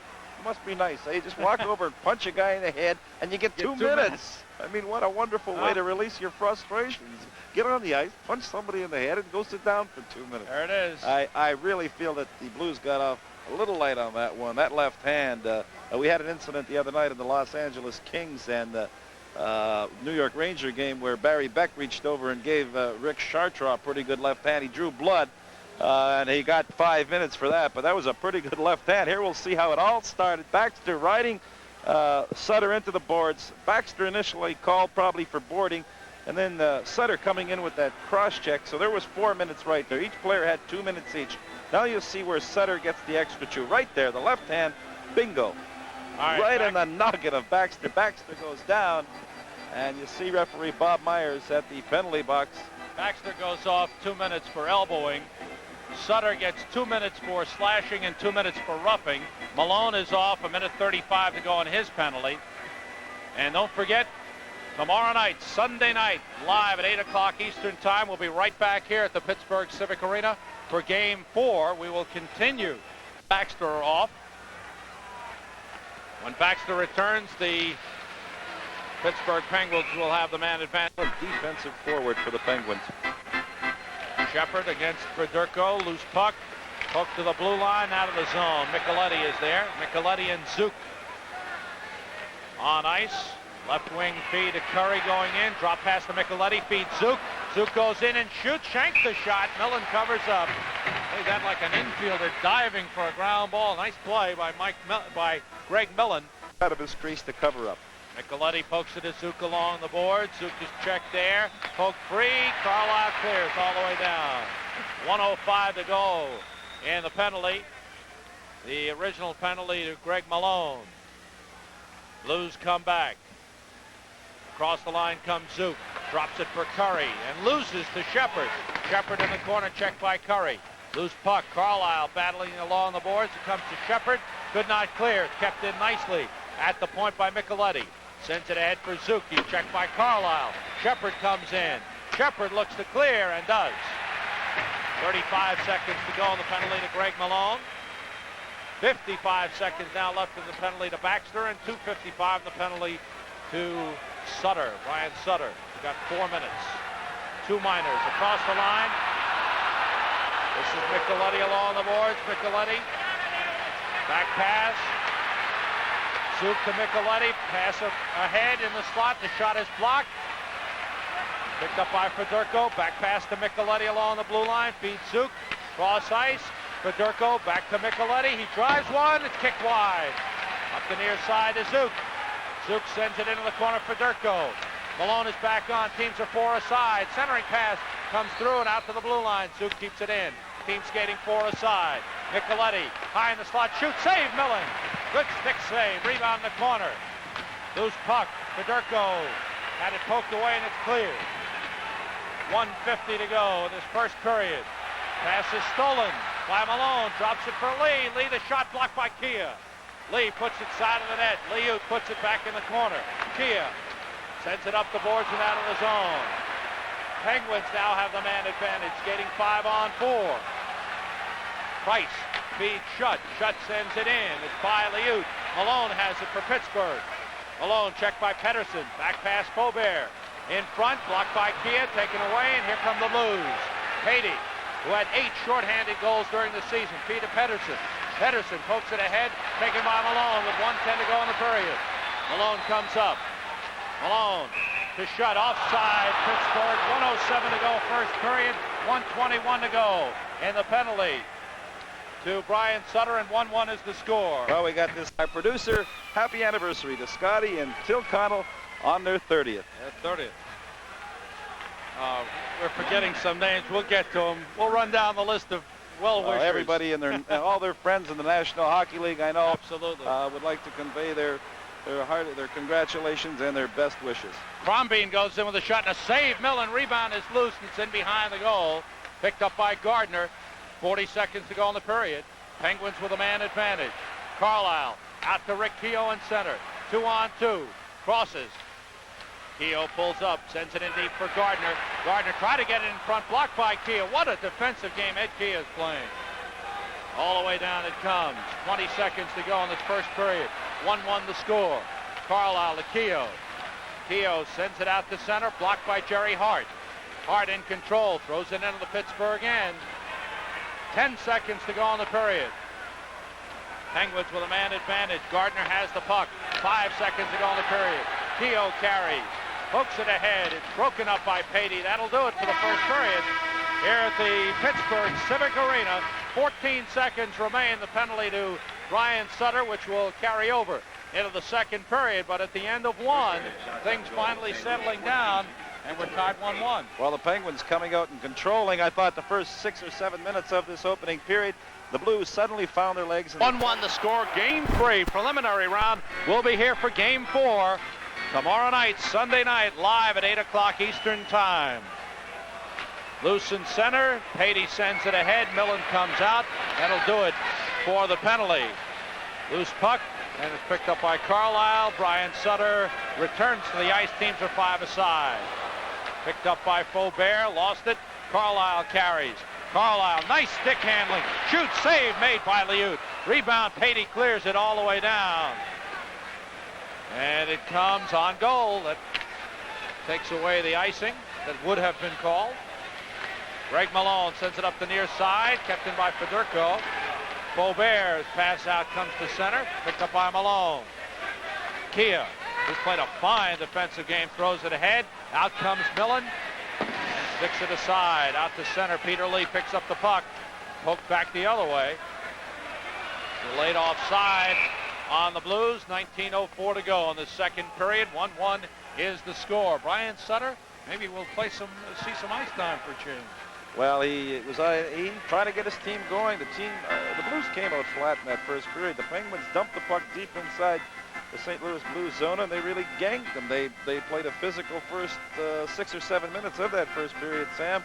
Must be nice. You just walk over and punch a guy in the head, and you get 2 minutes. I mean, what a wonderful way to release your frustrations. Get on the ice, punch somebody in the head, and go sit down for 2 minutes. There it is. I really feel that the Blues got off a little light on that one. That left hand. We had an incident the other night in the Los Angeles Kings and New York Ranger game where Barry Beck reached over and gave Rick Chartrand a pretty good left hand. He drew blood. And he got 5 minutes for that, but that was a pretty good left hand. Here we'll see how it all started. Baxter riding Sutter into the boards. Baxter initially called probably for boarding, and then Sutter coming in with that cross-check. So there was 4 minutes right there. Each player had 2 minutes each. Now you'll see where Sutter gets the extra 2. Right there, the left hand, bingo. Right in the noggin of Baxter. Baxter goes down, and you see referee Bob Myers at the penalty box. Baxter goes off 2 minutes for elbowing. Sutter gets 2 minutes for slashing and 2 minutes for roughing. Malone is off, 1:35 to go on his penalty. And don't forget, tomorrow night, Sunday night, live at 8 o'clock Eastern Time. We'll be right back here at the Pittsburgh Civic Arena for Game 4. We will continue. Baxter off. When Baxter returns, the Pittsburgh Penguins will have the man advantage. Defensive forward for the Penguins. Shepard against Fedorko. Loose puck. Poke to the blue line, out of the zone. Micheletti is there. Micheletti and Zook on ice. Left wing feed to Curry going in. Drop pass to Micheletti. Feed Zook. Zook goes in and shoots. Shanks the shot. Millen covers up. Plays that like an infielder diving for a ground ball. Nice play by Greg Millen. Out of his crease to cover up. Micheletti pokes it to Zook along the board. Zook is checked there. Poke free. Carlisle clears all the way down. 1:05 to go in the penalty. The original penalty to Greg Malone. Blues come back. Across the line comes Zook. Drops it for Curry and loses to Shepard. Shepard in the corner, checked by Curry. Loose puck. Carlisle battling along the boards. It comes to Shepard. Could not clear. Kept in nicely at the point by Micheletti. Sends it ahead for Zook. He's checked by Carlisle. Shepard comes in. Shepard looks to clear and does. 35 seconds to go on the penalty to Greg Malone. 55 seconds now left in the penalty to Baxter, and 2:55 in the penalty to Sutter, Brian Sutter. We've got 4 minutes. Two minors across the line. This is Micheletti along the boards. Micheletti. Back pass. Zook to Micheletti. Pass ahead in the slot. The shot is blocked. Picked up by Fedorko. Back pass to Micheletti along the blue line. Feeds Zook. Cross ice. Fedorko back to Micheletti. He drives one. It's kicked wide. Up the near side to Zook. Zook sends it into the corner for Fedorko. Malone is back on. Teams are four aside. Centering pass comes through and out to the blue line. Zook keeps it in. Team skating four aside. Micheletti high in the slot. Shoot. Save Millen. Good stick save. Rebound in the corner. Loose puck. Fedorko had it poked away and it's cleared. 1:50 to go in this first period. Pass is stolen by Malone. Drops it for Lee. Lee, the shot blocked by Kia. Lee puts it side of the net. Liut puts it back in the corner. Kia sends it up the boards and out of the zone. Penguins now have the man advantage, skating 5-on-4. Price feeds Shutt. Shutt sends it in. It's by Liut. Malone has it for Pittsburgh. Malone checked by Pedersen. Back pass Faubert. In front, blocked by Kia, taken away, and here come the Blues. Patey, who had 8 shorthanded goals during the season, feed to Pedersen. Pedersen pokes it ahead, taken by Malone with 1:10 to go in the period. Malone comes up. Malone to Shutt, offside, Pittsburgh, 1:07 to go first period, 1:21 to go. And the penalty to Brian Sutter, and 1-1 is the score. Well, we got this. Our producer, happy anniversary to Scotty and Phil Connell on their 30th. 30th. We're forgetting some names. We'll get to them. We'll run down the list of well-wishers. Everybody and all their friends in the National Hockey League, I know, absolutely, would like to convey their congratulations and their best wishes. Crombeen goes in with a shot and a save. Millen, rebound is loose and it's in behind the goal. Picked up by Gardner. 40 seconds to go in the period. Penguins with a man advantage. Carlisle out to Rick Keogh in center. 2-on-2. Crosses. Keogh pulls up, sends it in deep for Gardner. Gardner tried to get it in front, blocked by Keogh. What a defensive game Ed Keogh is playing. All the way down it comes. 20 seconds to go in this first period. 1-1 the score. Carlisle to Keogh. Keogh sends it out to center, blocked by Jerry Hart. Hart in control, throws it into the Pittsburgh end. 10 seconds to go in the period. Penguins with a man advantage. Gardner has the puck. 5 seconds to go in the period. Keogh carries. Hooks it ahead. It's broken up by Patey. That'll do it for the first period here at the Pittsburgh Civic Arena. 14 seconds remain. The penalty to Brian Sutter, which will carry over into the second period. But at the end of one, things finally settling down, and we're tied 1-1. Well, the Penguins coming out and controlling. I thought the first 6 or 7 minutes of this opening period, the Blues suddenly found their legs. 1-1 the score. Game 3, preliminary round. We'll be here for Game 4 tomorrow night, Sunday night, live at 8 o'clock Eastern Time. Loose in center. Patey sends it ahead. Millen comes out. That'll do it for the penalty. Loose puck, and it's picked up by Carlisle. Brian Sutter returns to the ice. Teams are 5 aside. Picked up by Faubert. Lost it. Carlisle carries. Carlisle, nice stick handling. Shoot, save made by Liut. Rebound, Patey clears it all the way down. And it comes on goal. That takes away the icing that would have been called. Greg Malone sends it up the near side, kept in by Fedorko. Beaubert's pass out comes to center, picked up by Malone. Kia, who's played a fine defensive game, throws it ahead. Out comes Millen and sticks it aside. Out to center, Peter Lee picks up the puck. Poked back the other way. Delayed offside on the Blues. 19:04 to go in the second period. 1-1 is the score. Brian Sutter, maybe we'll see some ice time for a change. Well, he trying to get his team going. The Blues came out flat in that first period. The Penguins dumped the puck deep inside the St. Louis Blues zone, and they really ganked them. They played a physical first 6 or 7 minutes of that first period, Sam.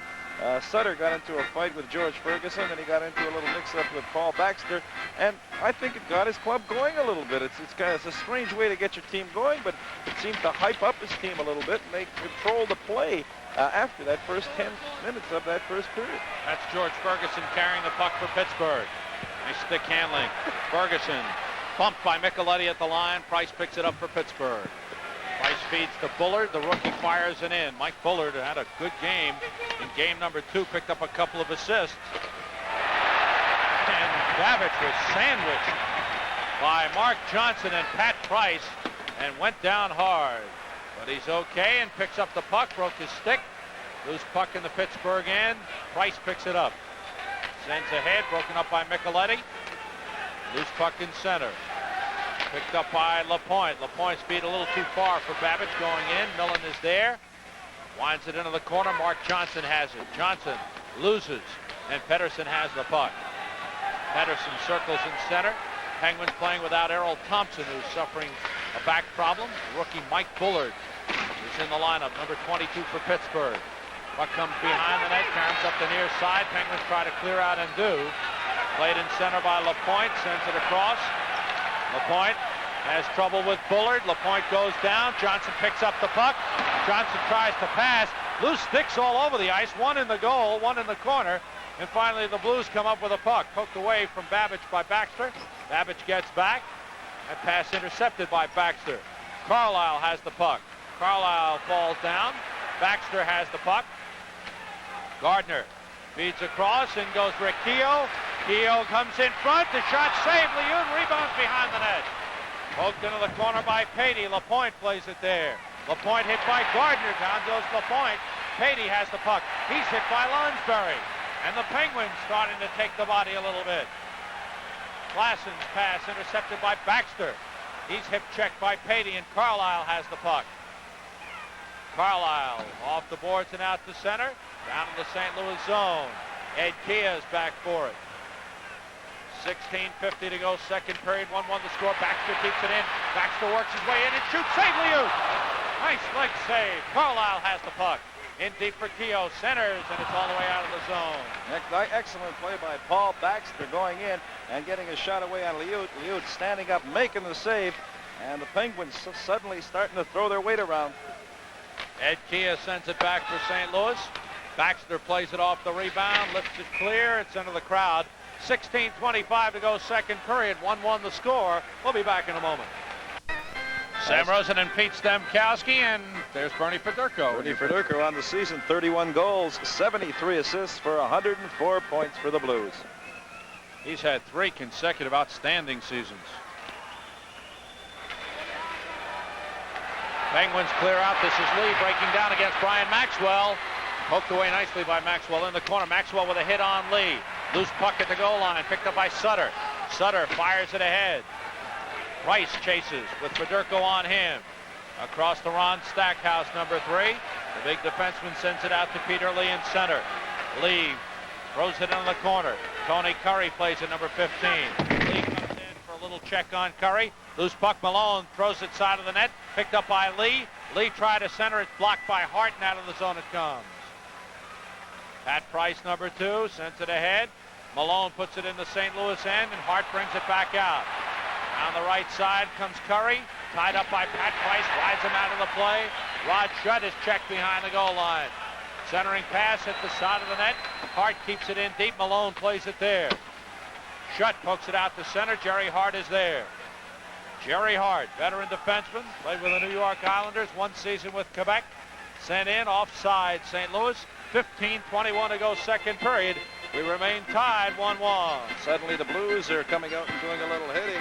Sutter got into a fight with George Ferguson, and he got into a little mix-up with Paul Baxter, and I think it got his club going a little bit. It's a strange way to get your team going, but it seemed to hype up his team a little bit, and they controlled the play after that first 10 minutes of that first period. That's George Ferguson carrying the puck for Pittsburgh. Nice stick handling. Ferguson bumped by Micheletti at the line. Price picks it up for Pittsburgh. Price feeds to Bullard. The rookie fires it in. Mike Bullard had a good game in game number 2, picked up a couple of assists. And Babbage was sandwiched by Mark Johnson and Pat Price and went down hard. But he's okay and picks up the puck, broke his stick. Loose puck in the Pittsburgh end. Price picks it up. Sends ahead, broken up by Micheletti. Loose puck in center. Picked up by Lapointe. Lapointe's beat a little too far for Babbage going in. Millen is there. Winds it into the corner. Mark Johnson has it. Johnson loses, and Pettersson has the puck. Pettersson circles in center. Penguins playing without Errol Thompson, who's suffering a back problem. Rookie Mike Bullard is in the lineup, number 22 for Pittsburgh. Puck comes behind the net, turns up the near side. Penguins try to clear out and do. Played in center by Lapointe, sends it across. Lapointe has trouble with Bullard. Lapointe goes down. Johnson picks up the puck. Johnson tries to pass. Loose sticks all over the ice. One in the goal, one in the corner. And finally the Blues come up with a puck. Poked away from Babbage by Baxter. Babbage gets back. That pass intercepted by Baxter. Carlisle has the puck. Carlisle falls down. Baxter has the puck. Gardner feeds across and goes Rick Keogh. Keogh comes in front. The shot saved. Leune rebounds behind the net. Poked into the corner by Patey. Lapointe plays it there. Lapointe hit by Gardner. Down goes Lapointe. Patey has the puck. He's hit by Lonsberry. And the Penguins starting to take the body a little bit. Klassen's pass intercepted by Baxter. He's hip checked by Patey, and Carlisle has the puck. Carlisle off the boards and out to center. Down in the St. Louis zone. Ed Kia is back for it. 16:50 to go, second period, 1-1 the score. Baxter keeps it in. Baxter works his way in and shoots. Save Leute. Nice leg save. Carlisle has the puck. In deep for Keogh. Centers, and it's all the way out of the zone. Excellent play by Paul Baxter going in and getting a shot away on Leute. Leute standing up, making the save. And the Penguins suddenly starting to throw their weight around. Ed Kia sends it back for St. Louis. Baxter plays it off the rebound, lifts it clear. It's into the crowd. 16:25 to go, second period. 1-1 the score. We'll be back in a moment. Sam Rosen and Pete Stemkowski, and there's Bernie Fedorko. Bernie Fedorko on the season, 31 goals, 73 assists for 104 points for the Blues. He's had 3 consecutive outstanding seasons. Penguins clear out. This is Lee breaking down against Brian Maxwell. Poked away nicely by Maxwell in the corner. Maxwell with a hit on Lee. Loose puck at the goal line, picked up by Sutter. Sutter fires it ahead. Price chases with Fedorko on him. Across the Ron Stackhouse, number 3. The big defenseman sends it out to Peter Lee in center. Lee throws it in the corner. Tony Curry plays it, number 15. Lee comes in for a little check on Curry. Loose puck, Malone throws it side of the net. Picked up by Lee. Lee tried to center it, blocked by Hart, and out of the zone it comes. Pat Price, number 2, sends it ahead. Malone puts it in the St. Louis end, and Hart brings it back out. On the right side comes Curry, tied up by Pat Price, rides him out of the play. Rod Shutt is checked behind the goal line. Centering pass at the side of the net. Hart keeps it in deep. Malone plays it there. Shutt pokes it out to center. Jerry Hart is there. Jerry Hart, veteran defenseman, played with the New York Islanders, 1 season with Quebec. Sent in, offside, St. Louis. 15:21 to go second period. We remain tied 1-1. Suddenly the Blues are coming out and doing a little hitting.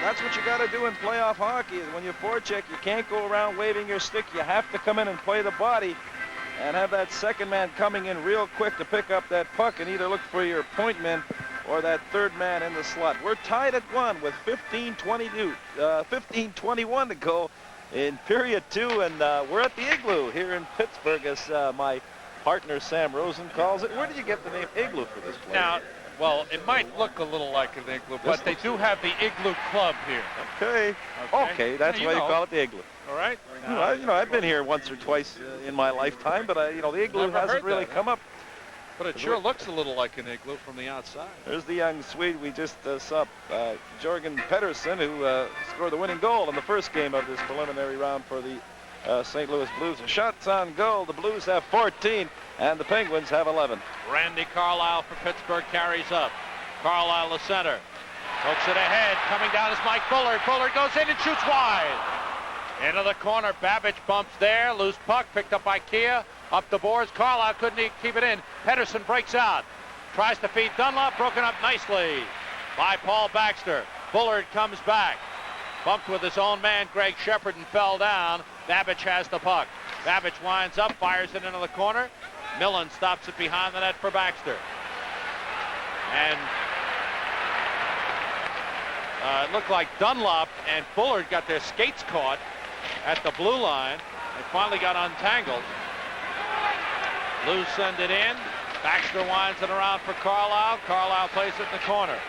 That's what you got to do in playoff hockey. When you forecheck, you can't go around waving your stick. You have to come in and play the body and have that second man coming in real quick to pick up that puck and either look for your point man or that third man in the slot. We're tied at 1 with 15:21 to go in period 2, and we're at the Igloo here in Pittsburgh, as my partner Sam Rosen calls it. Where did you get the name Igloo for this place? Now, well, it might look a little like an igloo, but they do have the Igloo Club here. Okay, that's why you call it the Igloo. All right. Well, I've been here once or twice in my lifetime, but the Igloo hasn't really come up. But it sure looks a little like an igloo from the outside. There's the young Swede we just saw, Jorgen Pettersson, who scored the winning goal in the first game of this preliminary round for the St. Louis Blues. Shots on goal. The Blues have 14, and the Penguins have 11. Randy Carlyle for Pittsburgh carries up. Carlyle the center. Hooks it ahead. Coming down is Mike Bullard. Bullard goes in and shoots wide. Into the corner. Babbage bumps there. Loose puck picked up by Kia. Up the boards. Carlyle couldn't keep it in. Pettersson breaks out. Tries to feed Dunlop. Broken up nicely by Paul Baxter. Bullard comes back. Bumped with his own man, Greg Shepard, and fell down. Babbage has the puck. Babbage winds up, fires it into the corner. Millen stops it behind the net for Baxter. And it looked like Dunlop and Bullard got their skates caught at the blue line. They finally got untangled. Blues send it in. Baxter winds it around for Carlyle. Carlyle plays it in the corner.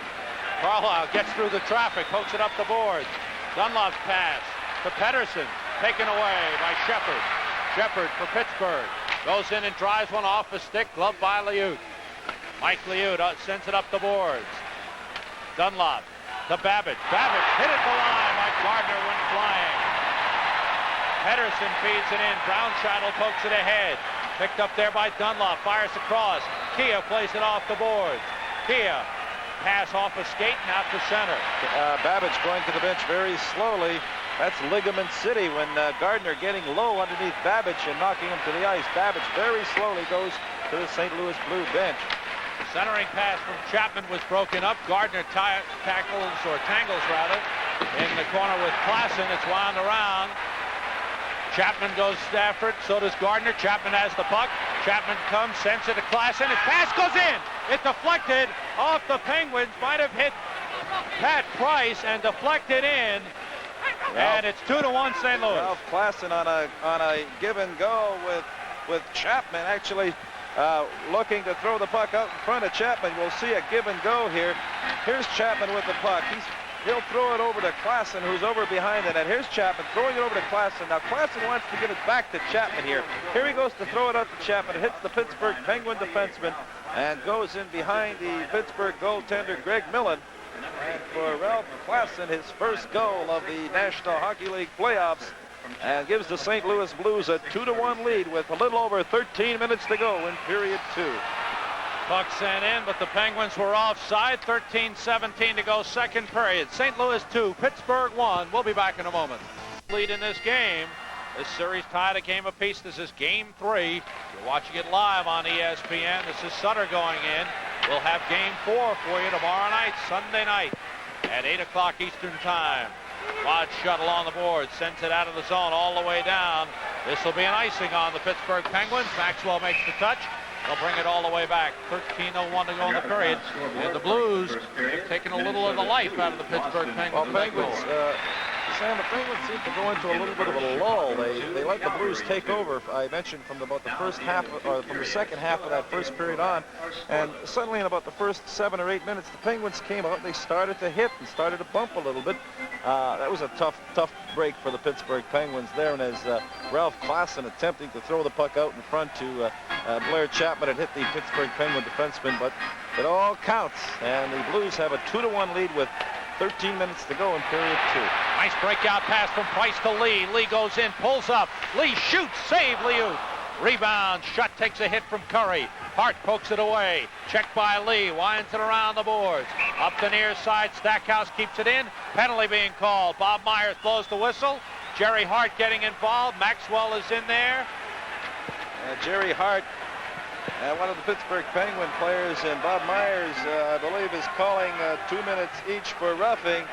Carlyle gets through the traffic, hooks it up the boards. Dunlop's pass to Pettersson, taken away by Shepard. Shepard for Pittsburgh. Goes in and drives one off a stick, gloved by Liut. Mike Liut sends it up the boards. Dunlop to Babbage. Babbage hit at the line. Mike Gardner went flying. Pettersson feeds it in. Brownscheitel pokes it ahead. Picked up there by Dunlop. Fires across. Kia plays it off the boards. Kia. Pass off a skate and out to center. Babbage going to the bench very slowly. That's ligament city when Gardner getting low underneath Babbage and knocking him to the ice. Babbage very slowly goes to the St. Louis Blue bench. The centering pass from Chapman was broken up. Gardner tangles in the corner with Klassen. It's wound around. Chapman goes Stafford, so does Gardner. Chapman has the puck. Chapman comes, sends it to Klassen. His pass goes in. It deflected off the Penguins. Might have hit Pat Price and deflected in. And it's 2-1 St. Louis. Ralph Klassen on a give and go with Chapman actually looking to throw the puck out in front of Chapman. We'll see a give and go here. Here's Chapman with the puck. He'll throw it over to Klassen, who's over behind the net. Here's Chapman throwing it over to Klassen. Now Klassen wants to give it back to Chapman here. Here he goes to throw it out to Chapman. It hits the Pittsburgh Penguin defenseman and goes in behind the Pittsburgh goaltender Greg Millen. And for Ralph Klassen, his first goal of the National Hockey League playoffs, and gives the St. Louis Blues a 2-1 lead with a little over 13 minutes to go in period 2. Puck sent in, but the Penguins were offside. 13-17 to go second period. St. Louis 2, Pittsburgh 1. We'll be back in a moment. Lead in this game. This series tied a game apiece. This is game 3. You're watching it live on ESPN. This is Sutter going in. We'll have game 4 for you tomorrow night, Sunday night at 8 o'clock Eastern time. Wide shuttle on the board, sends it out of the zone all the way down. This will be an icing on the Pittsburgh Penguins. Maxwell makes the touch. They'll bring it all the way back. 13:01 to go in the period. And the Blues have taken a little of the life out of the Pittsburgh Penguins. Well, Sam, the Penguins seem to go into a little bit of a lull. They let the Blues take over. I mentioned from about the first half, or from the second half of that first period on, and suddenly in about the first 7 or 8 minutes, the Penguins came out and they started to hit and started to bump a little bit. That was a tough break for the Pittsburgh Penguins there, and as Ralph Klassen attempting to throw the puck out in front to Blair Chapman had hit the Pittsburgh Penguin defenseman, but it all counts, and the Blues have a 2-1 lead with 13 minutes to go in period 2. Nice breakout pass from Price to Lee. Lee goes in, pulls up. Lee shoots, save Liut. Rebound, Shutt takes a hit from Curry. Hart pokes it away. Checked by Lee, winds it around the boards. Up the near side, Stackhouse keeps it in. Penalty being called. Bob Myers blows the whistle. Jerry Hart getting involved. Maxwell is in there. Jerry Hart And one of the Pittsburgh Penguin players, and Bob Myers, I believe, is calling 2 minutes each for roughing.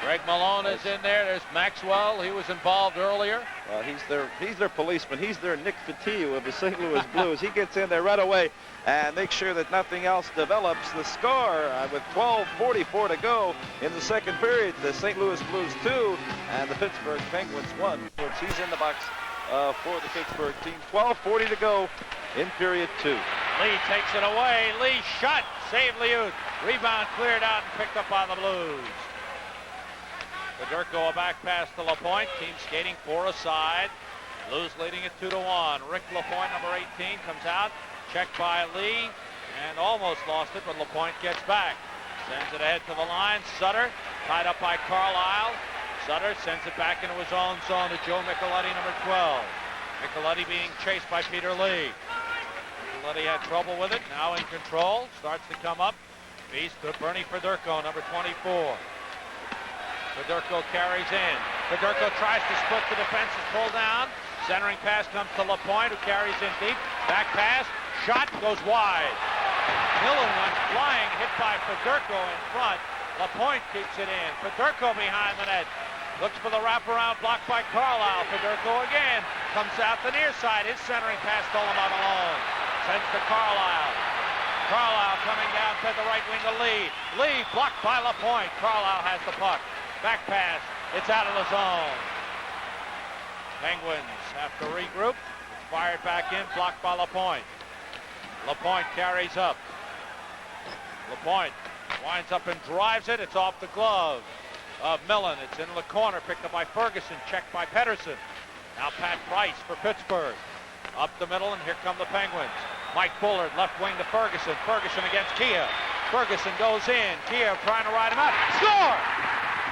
Greg Malone is in there. There's Maxwell. He was involved earlier. He's their policeman. He's their Nick Fatiu of the St. Louis Blues. He gets in there right away and makes sure that nothing else develops. The score with 12:44 to go in the second period. The St. Louis Blues 2 and the Pittsburgh Penguins 1. Which he's in the box for the Pittsburgh team. 12:40 to go in period 2. Lee takes it away. Lee shot. Saved Liut. Rebound cleared out and picked up by the Blues. Fedorko a back pass to LaPointe. Team skating 4 aside. Blues leading it 2-1. Rick LaPointe, number 18, comes out. Checked by Lee and almost lost it, but LaPointe gets back. Sends it ahead to the line. Sutter tied up by Carlisle. Sutter sends it back into his own zone to Joe Michelotti, number 12. Michelotti being chased by Peter Lee. Michelotti had trouble with it. Now in control. Starts to come up. Beast to Bernie Fedorko, number 24. Fedorko carries in. Fedorko tries to split the defense, is pulled down. Centering pass comes to LaPointe, who carries in deep. Back pass, shot goes wide. Millen went flying, hit by Fedorko in front. LaPointe keeps it in. Fedorko behind the net. Looks for the wraparound, blocked by Carlisle. Fedorko again comes out the near side. His centering pass stolen by Malone. Sends to Carlisle. Carlisle coming down to the right wing to Lee. Lee blocked by LaPointe. Carlisle has the puck. Back pass. It's out of the zone. Penguins have to regroup. It's fired back in, blocked by LaPointe. LaPointe carries up. LaPointe winds up and drives it. It's off the glove of Millen. It's into the corner, picked up by Ferguson, checked by Pedersen. Now Pat Price for Pittsburgh. Up the middle, and here come the Penguins. Mike Bullard, left wing to Ferguson. Ferguson against Kia. Ferguson goes in. Kia trying to ride him out. Score!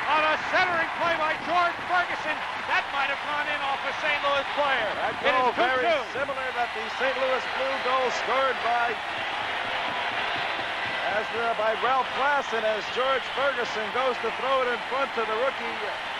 On a centering play by George Ferguson. That might have gone in off a St. Louis player. That goal very similar that the St. Louis Blue goal scored by Ralph Klassen as George Ferguson goes to throw it in front to the rookie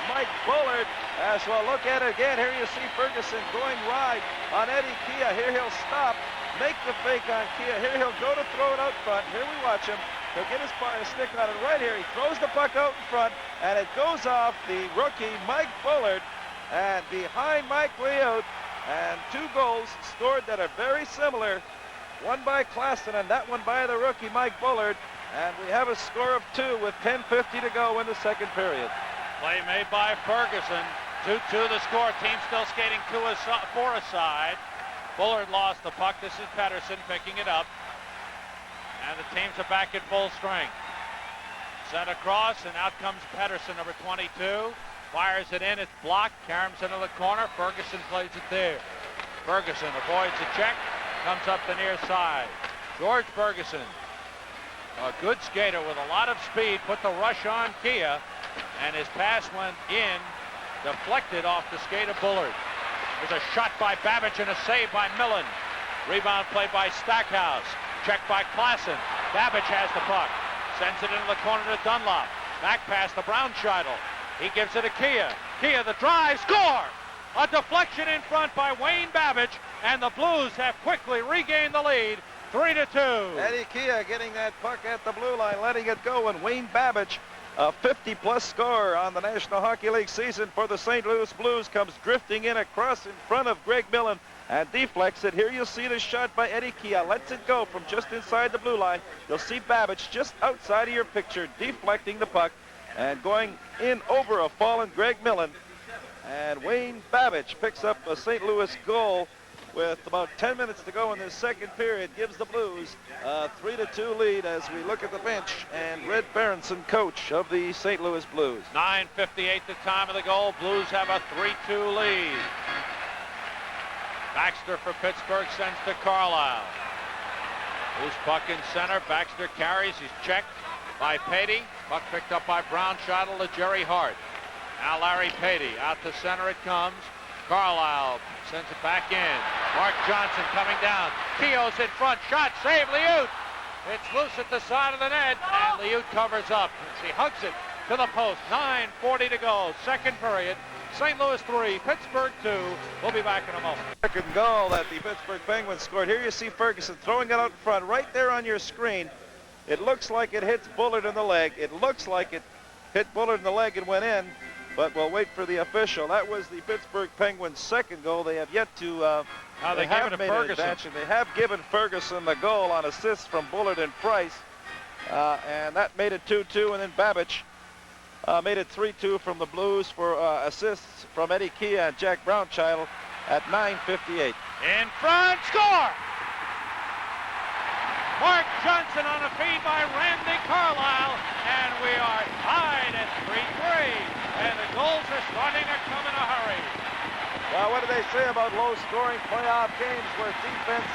Mike Bullard. As well, look at it again. Here you see Ferguson going wide on Eddie Kia. Here he'll stop, make the fake on Kia. Here he'll go to throw it out front. Here we watch him. He'll get his stick on it right here. He throws the puck out in front, and it goes off the rookie Mike Bullard, and behind Mike Liut, and 2 goals scored that are very similar. One by Klassen and that one by the rookie Mike Bullard, and we have a score of 2 with 10:50 to go in the second period. Play made by Ferguson. 2-2 the score. Team still skating 4 aside. Bullard lost the puck. This is Pedersen picking it up. And the teams are back at full strength. Sent across, and out comes Pedersen, number 22. Fires it in, it's blocked. Carams into the corner. Ferguson plays it there. Ferguson avoids the check, comes up the near side. George Ferguson, a good skater with a lot of speed, put the rush on Kia, and his pass went in, deflected off the skate of Bullard. There's a shot by Babbage and a save by Millen. Rebound play by Stackhouse. Checked by Klassen. Babbage has the puck. Sends it into the corner to Dunlop. Back pass to Braunscheidel. He gives it to Kia. Kia the drive. Score! A deflection in front by Wayne Babbage. And the Blues have quickly regained the lead. 3-2. Eddie Kia getting that puck at the blue line, letting it go. And Wayne Babbage, a 50-plus score on the National Hockey League season for the St. Louis Blues, comes drifting in across in front of Greg Millen and deflects it. Here you'll see the shot by Eddie Kia. Lets it go from just inside the blue line. You'll see Babbage just outside of your picture deflecting the puck and going in over a fallen Greg Millen. And Wayne Babbage picks up a St. Louis goal with about 10 minutes to go in this second period. Gives the Blues a 3-2 lead as we look at the bench and Red Berenson, coach of the St. Louis Blues. 9:58 the time of the goal. Blues have a 3-2 lead. Baxter for Pittsburgh sends to Carlisle. Loose puck in center. Baxter carries. He's checked by Patey. Puck picked up by Braunscheidel to Jerry Hart. Now Larry Patey. Out to center it comes. Carlisle sends it back in. Mark Johnson coming down. Keogh's in front. Shot. Save. Liut. It's loose at the side of the net. And Liut covers up. He hugs it to the post. 9:40 to go. Second period. St. Louis 3, Pittsburgh 2. We'll be back in a moment. Second goal that the Pittsburgh Penguins scored. Here you see Ferguson throwing it out in front, right there on your screen. It looks like it hits Bullard in the leg. It looks like it hit Bullard in the leg and went in, but we'll wait for the official. That was the Pittsburgh Penguins' second goal. They have yet to they have made an advance, and they have given Ferguson the goal on assists from Bullard and Price, and that made it 2-2, and then Babbage made it 3-2 from the Blues for assists from Eddie Kia and Jack Brownchild at 9:58. In front, score! Mark Johnson on a feed by Randy Carlyle, and we are tied at 3-3, and the goals are starting to come in a hurry. Well, what do they say about low-scoring playoff games where defense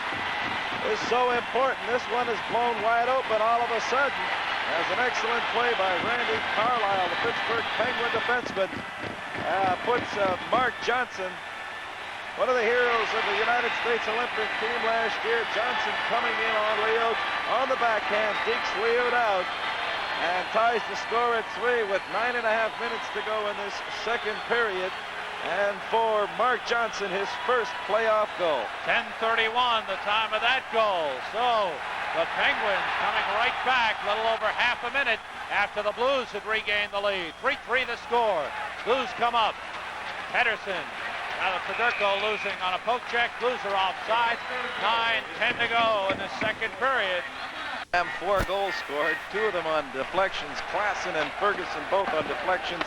is so important? This one is blown wide open all of a sudden. As an excellent play by Randy Carlyle, the Pittsburgh Penguin defenseman, puts Mark Johnson, one of the heroes of the United States Olympic team last year. Johnson coming in on Leote on the backhand, dekes Leote out, and ties the score at 3 with 9.5 minutes to go in this second period. And for Mark Johnson, his first playoff goal. 10:31, the time of that goal. So the Penguins coming right back, a little over half a minute after the Blues had regained the lead. 3-3 the score. Blues come up. Pedersen. Now the Federico losing on a poke check. Blues are offside. 9:10 to go in the second period. And 4 goals scored, 2 of them on deflections. Klassen and Ferguson both on deflections.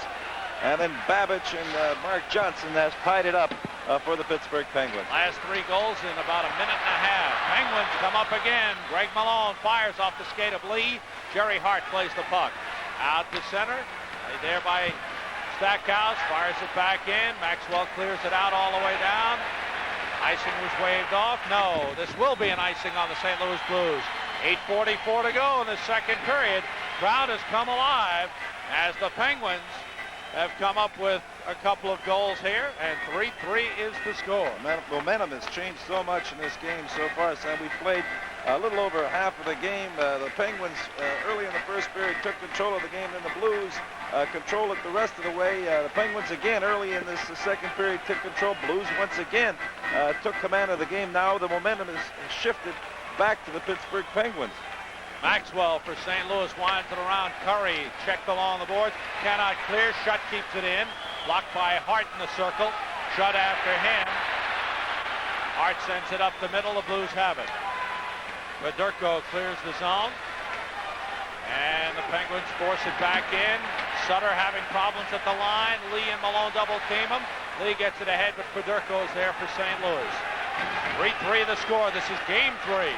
And then Babbage and Mark Johnson has tied it up for the Pittsburgh Penguins. Last 3 goals in about a minute and a half. Penguins come up again. Greg Malone fires off the skate of Lee. Jerry Hart plays the puck. Out to center. There by Stackhouse. Fires it back in. Maxwell clears it out all the way down. Icing was waved off. No, this will be an icing on the St. Louis Blues. 8:44 to go in the second period. Crowd has come alive as the Penguins have come up with a couple of goals here, and 3-3 is the score. Momentum has changed so much in this game so far, Sam. We played a little over half of the game. The Penguins early in the first period took control of the game, and the Blues control it the rest of the way. The Penguins again early in this second period took control. Blues once again took command of the game. Now the momentum is shifted back to the Pittsburgh Penguins. Maxwell for St. Louis winds it around. Curry checked along the boards. Cannot clear. Shutt keeps it in. Blocked by Hart in the circle. Shutt after him. Hart sends it up the middle. The Blues have it. Federico clears the zone. And the Penguins force it back in. Sutter having problems at the line. Lee and Malone double team him. Lee gets it ahead, but Federico is there for St. Louis. 3-3 the score. This is game 3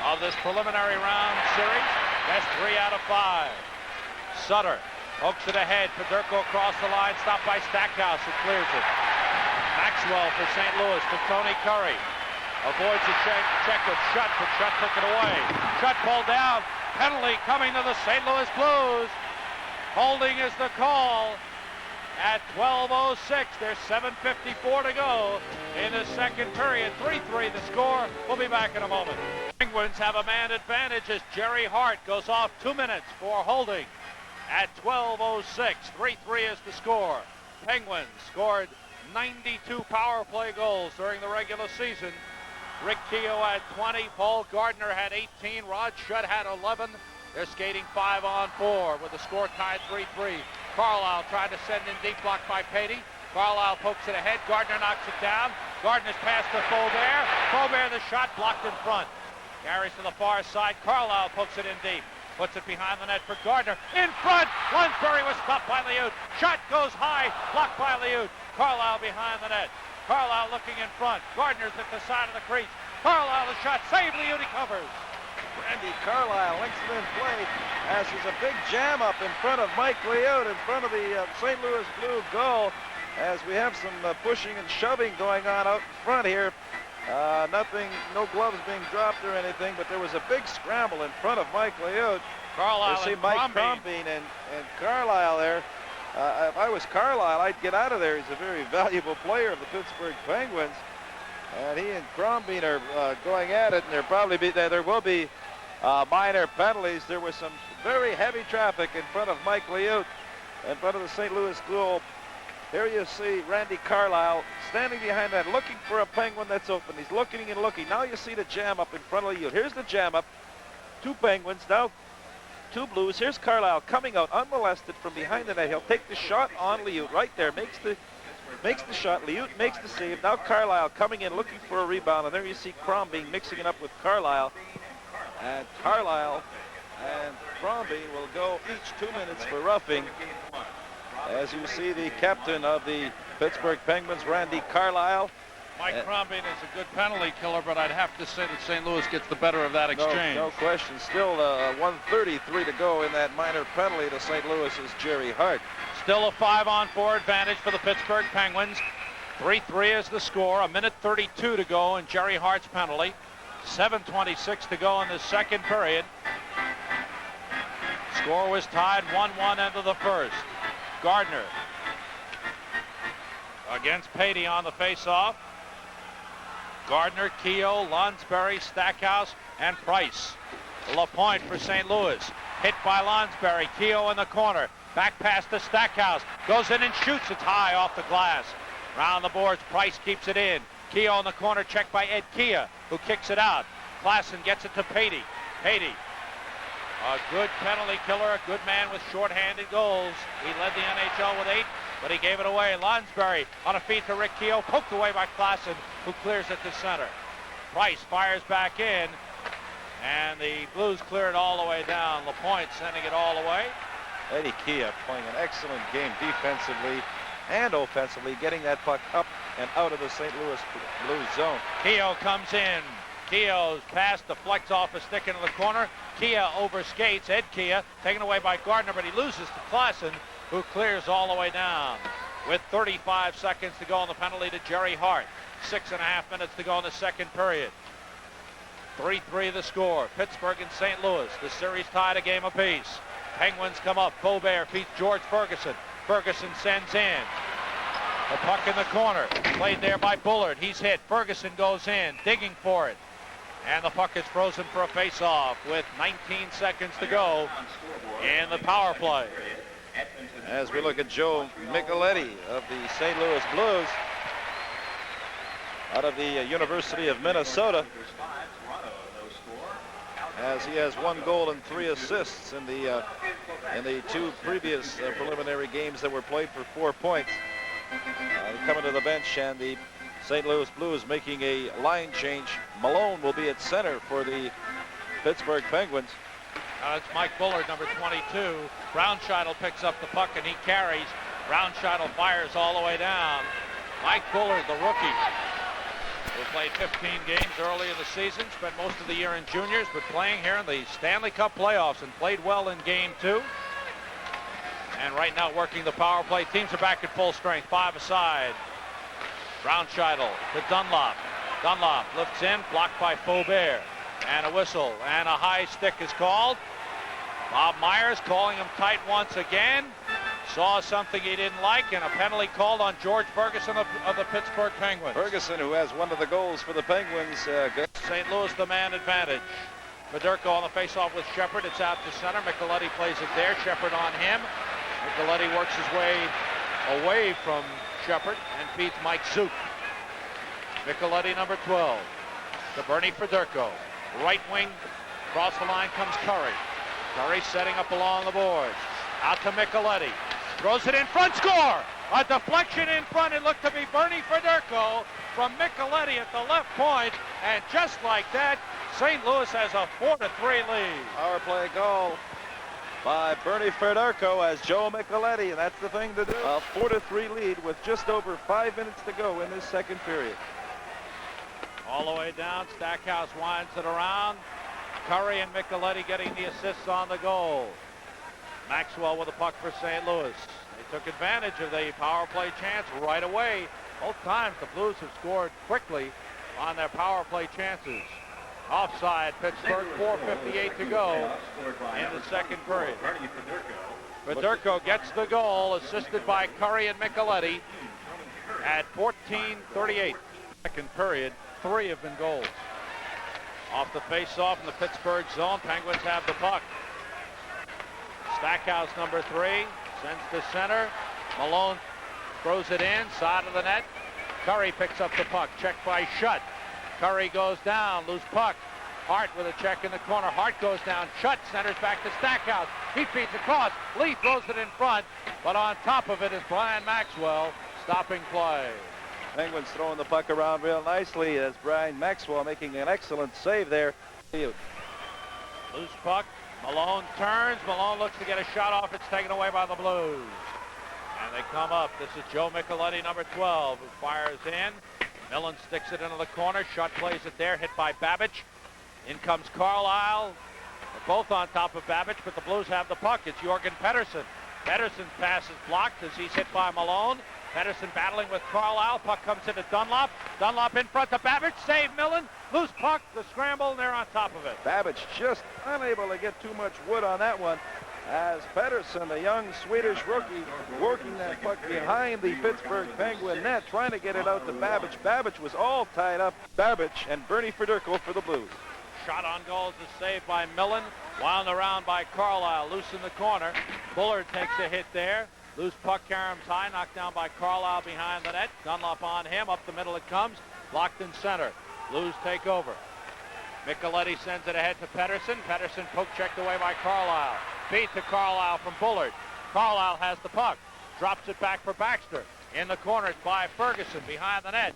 of this preliminary round series. That's 3 out of 5. Sutter hooks it ahead. Federico across the line, stopped by Stackhouse, who clears it. Maxwell for St. Louis to Tony Curry. Avoids a check with Shutt, but Shutt took it away. Shutt pulled down. Penalty coming to the St. Louis Blues. Holding is the call at 12:06. There's 7:54 to go in the second period. 3-3 the score. We'll be back in a moment. Penguins have a man advantage as Jerry Hart goes off 2 minutes for holding at 12:06. 3-3 is the score. Penguins scored 92 power play goals during the regular season. Rick Keogh had 20. Paul Gardner had 18. Rod Shutt had 11. They're skating 5-on-4 with the score tied 3-3. Carlyle tried to send in deep, blocked by Patey. Carlyle pokes it ahead. Gardner knocks it down. Gardner's pass to Faubert. Faubert the shot blocked in front. Carries to the far side. Carlyle pokes it in deep. Puts it behind the net for Gardner. In front. Lunsbury was stopped by Leote. Shot goes high. Blocked by Leote. Carlyle behind the net. Carlyle looking in front. Gardner's at the side of the crease. Carlyle the shot. Save. Leote covers. Randy Carlyle links it in play as there's a big jam up in front of Mike Leote in front of the St. Louis Blue goal, as we have some pushing and shoving going on out in front here. Nothing, no gloves being dropped or anything, but there was a big scramble in front of Mike Leote. Carlyle see Mike Crombeen and Carlyle there. If I was Carlyle, I'd get out of there. He's a very valuable player of the Pittsburgh Penguins. And he and Crombeen are going at it, and there will be minor penalties. There was some very heavy traffic in front of Mike Leote, in front of the St. Louis goal Here you see Randy Carlyle standing behind that, looking for a Penguin that's open. He's looking and looking. Now you see the jam up in front of Liut. Here's the jam up. 2 Penguins, now 2 Blues. Here's Carlyle coming out unmolested from behind the net. He'll take the shot on Liut right there. Makes the shot. Liut makes the save. Now Carlyle coming in looking for a rebound. And there you see Crombie mixing it up with Carlyle. And Carlyle and Crombie will go each 2 minutes for roughing. As you see, the captain of the Pittsburgh Penguins, Randy Carlyle. Mike Crombie is a good penalty killer, but I'd have to say that St. Louis gets the better of that exchange. No question. Still 1:33 to go in that minor penalty to St. Louis's Jerry Hart. Still a 5-on-4 advantage for the Pittsburgh Penguins. 3-3 is the score. 1:32 to go in Jerry Hart's penalty. 7:26 to go in the second period. Score was tied 1-1 into the first. Gardner against Patey on the face-off. Gardner, Keogh, Lonsberry, Stackhouse, and Price. LaPointe for St. Louis. Hit by Lonsberry. Keogh in the corner. Back pass to Stackhouse. Goes in and shoots. It's high off the glass. Round the boards. Price keeps it in. Keogh in the corner. Checked by Ed Kia, who kicks it out. Klassen gets it to Patey. Patey. A good penalty killer, a good man with short-handed goals. He led the NHL with 8, but he gave it away. Lonsberry on a feed to Rick Keogh, poked away by Klassen, who clears it to center. Price fires back in, and the Blues clear it all the way down. LaPointe sending it all the way. Eddie Kia playing an excellent game defensively and offensively, getting that puck up and out of the St. Louis Blues zone. Keogh comes in. Keogh's pass deflects off a stick into the corner. Kia overskates. Ed Kia taken away by Gardner, but he loses to Klassen, who clears all the way down. With 35 seconds to go on the penalty to Jerry Hart. 6.5 minutes to go in the second period. 3-3 the score. Pittsburgh and St. Louis. The series tied a game apiece. Penguins come up. Faubert beats George Ferguson. Ferguson sends in. The puck in the corner. Played there by Bullard. He's hit. Ferguson goes in, digging for it. And the puck is frozen for a face-off with 19 seconds to go in the power play. As we look at Joe Micheletti of the St. Louis Blues out of the University of Minnesota, as he has 1 goal and 3 assists in the 2 previous preliminary games that were played for 4 points. Coming to the bench, and the St. Louis Blues making a line change. Malone will be at center for the Pittsburgh Penguins. It's Mike Bullard, number 22. Braunscheitel picks up the puck and he carries. Braunscheitel fires all the way down. Mike Bullard, the rookie, who played 15 games early in the season, spent most of the year in juniors, but playing here in the Stanley Cup playoffs and played well in game 2. And right now working the power play. Teams are back at full strength. 5 aside. Braunscheitel to Dunlop. Dunlop lifts in, blocked by Faubert. And a whistle and a high stick is called. Bob Myers calling him tight once again. Saw something he didn't like, and a penalty called on George Ferguson of the Pittsburgh Penguins. Ferguson, who has 1 of the goals for the Penguins. St. Louis the man advantage. Fedorko on the faceoff with Shepard. It's out to center. Micheletti plays it there. Shepard on him. Micheletti works his way away from Shepard and feeds Mike Zook. Micheletti, number 12. To Bernie Fedorko. Right wing. Across the line comes Curry. Curry setting up along the boards. Out to Micheletti. Throws it in front. Score! A deflection in front. It looked to be Bernie Fedorko from Micheletti at the left point. And just like that, St. Louis has a 4-3 lead. Power play goal by Bernie Fedorko as Joe Micheletti, and that's the thing to do. A 4-3 lead with just over 5 minutes to go in this second period. All the way down, Stackhouse winds it around. Curry and Micheletti getting the assists on the goal. Maxwell with the puck for St. Louis. They took advantage of the power play chance right away. Both times the Blues have scored quickly on their power play chances. Offside, Pittsburgh, 4:58 to go in the second period. Fedorko gets the goal, assisted by Curry and Micheletti at 14:38. Second period, 3 have been goals. Off the face-off in the Pittsburgh zone, Penguins have the puck. Stackhouse, number 3, sends to center. Malone throws it in, side of the net. Curry picks up the puck, checked by Shutt. Curry goes down, loose puck. Hart with a check in the corner. Hart goes down. Shutt centers back to Stackhouse. He feeds across. Lee throws it in front, but on top of it is Brian Maxwell stopping play. Penguins throwing the puck around real nicely as Brian Maxwell making an excellent save there. Loose puck. Malone turns. Malone looks to get a shot off. It's taken away by the Blues. And they come up. This is Joe Micheletti, number 12, who fires in. Millen sticks it into the corner. Shutt plays it there, hit by Babbage. In comes Carlisle. They're both on top of Babbage, but the Blues have the puck. It's Jorgen Pettersson. Pettersson's pass is blocked as he's hit by Malone. Pettersson battling with Carlisle. Puck comes into Dunlop. Dunlop in front to Babbage. Save Millen. Loose puck. The scramble, and they're on top of it. Babbage just unable to get too much wood on that one, as Pettersson, the young Swedish rookie, working that puck behind the Pittsburgh Penguin net, trying to get it out to Babbage. Babbage was all tied up. Babbage and Bernie Federko for the Blues. Shot on goal is saved by Millen. Wound around by Carlisle. Loose in the corner. Bullard takes a hit there. Loose puck caroms high. Knocked down by Carlisle behind the net. Dunlop on him. Up the middle it comes. Blocked in center. Blues take over. Micheletti sends it ahead to Pettersson. Pettersson poke checked away by Carlisle. Feed to Carlisle from Bullard. Carlisle has the puck. Drops it back for Baxter. In the corner it's by Ferguson behind the net.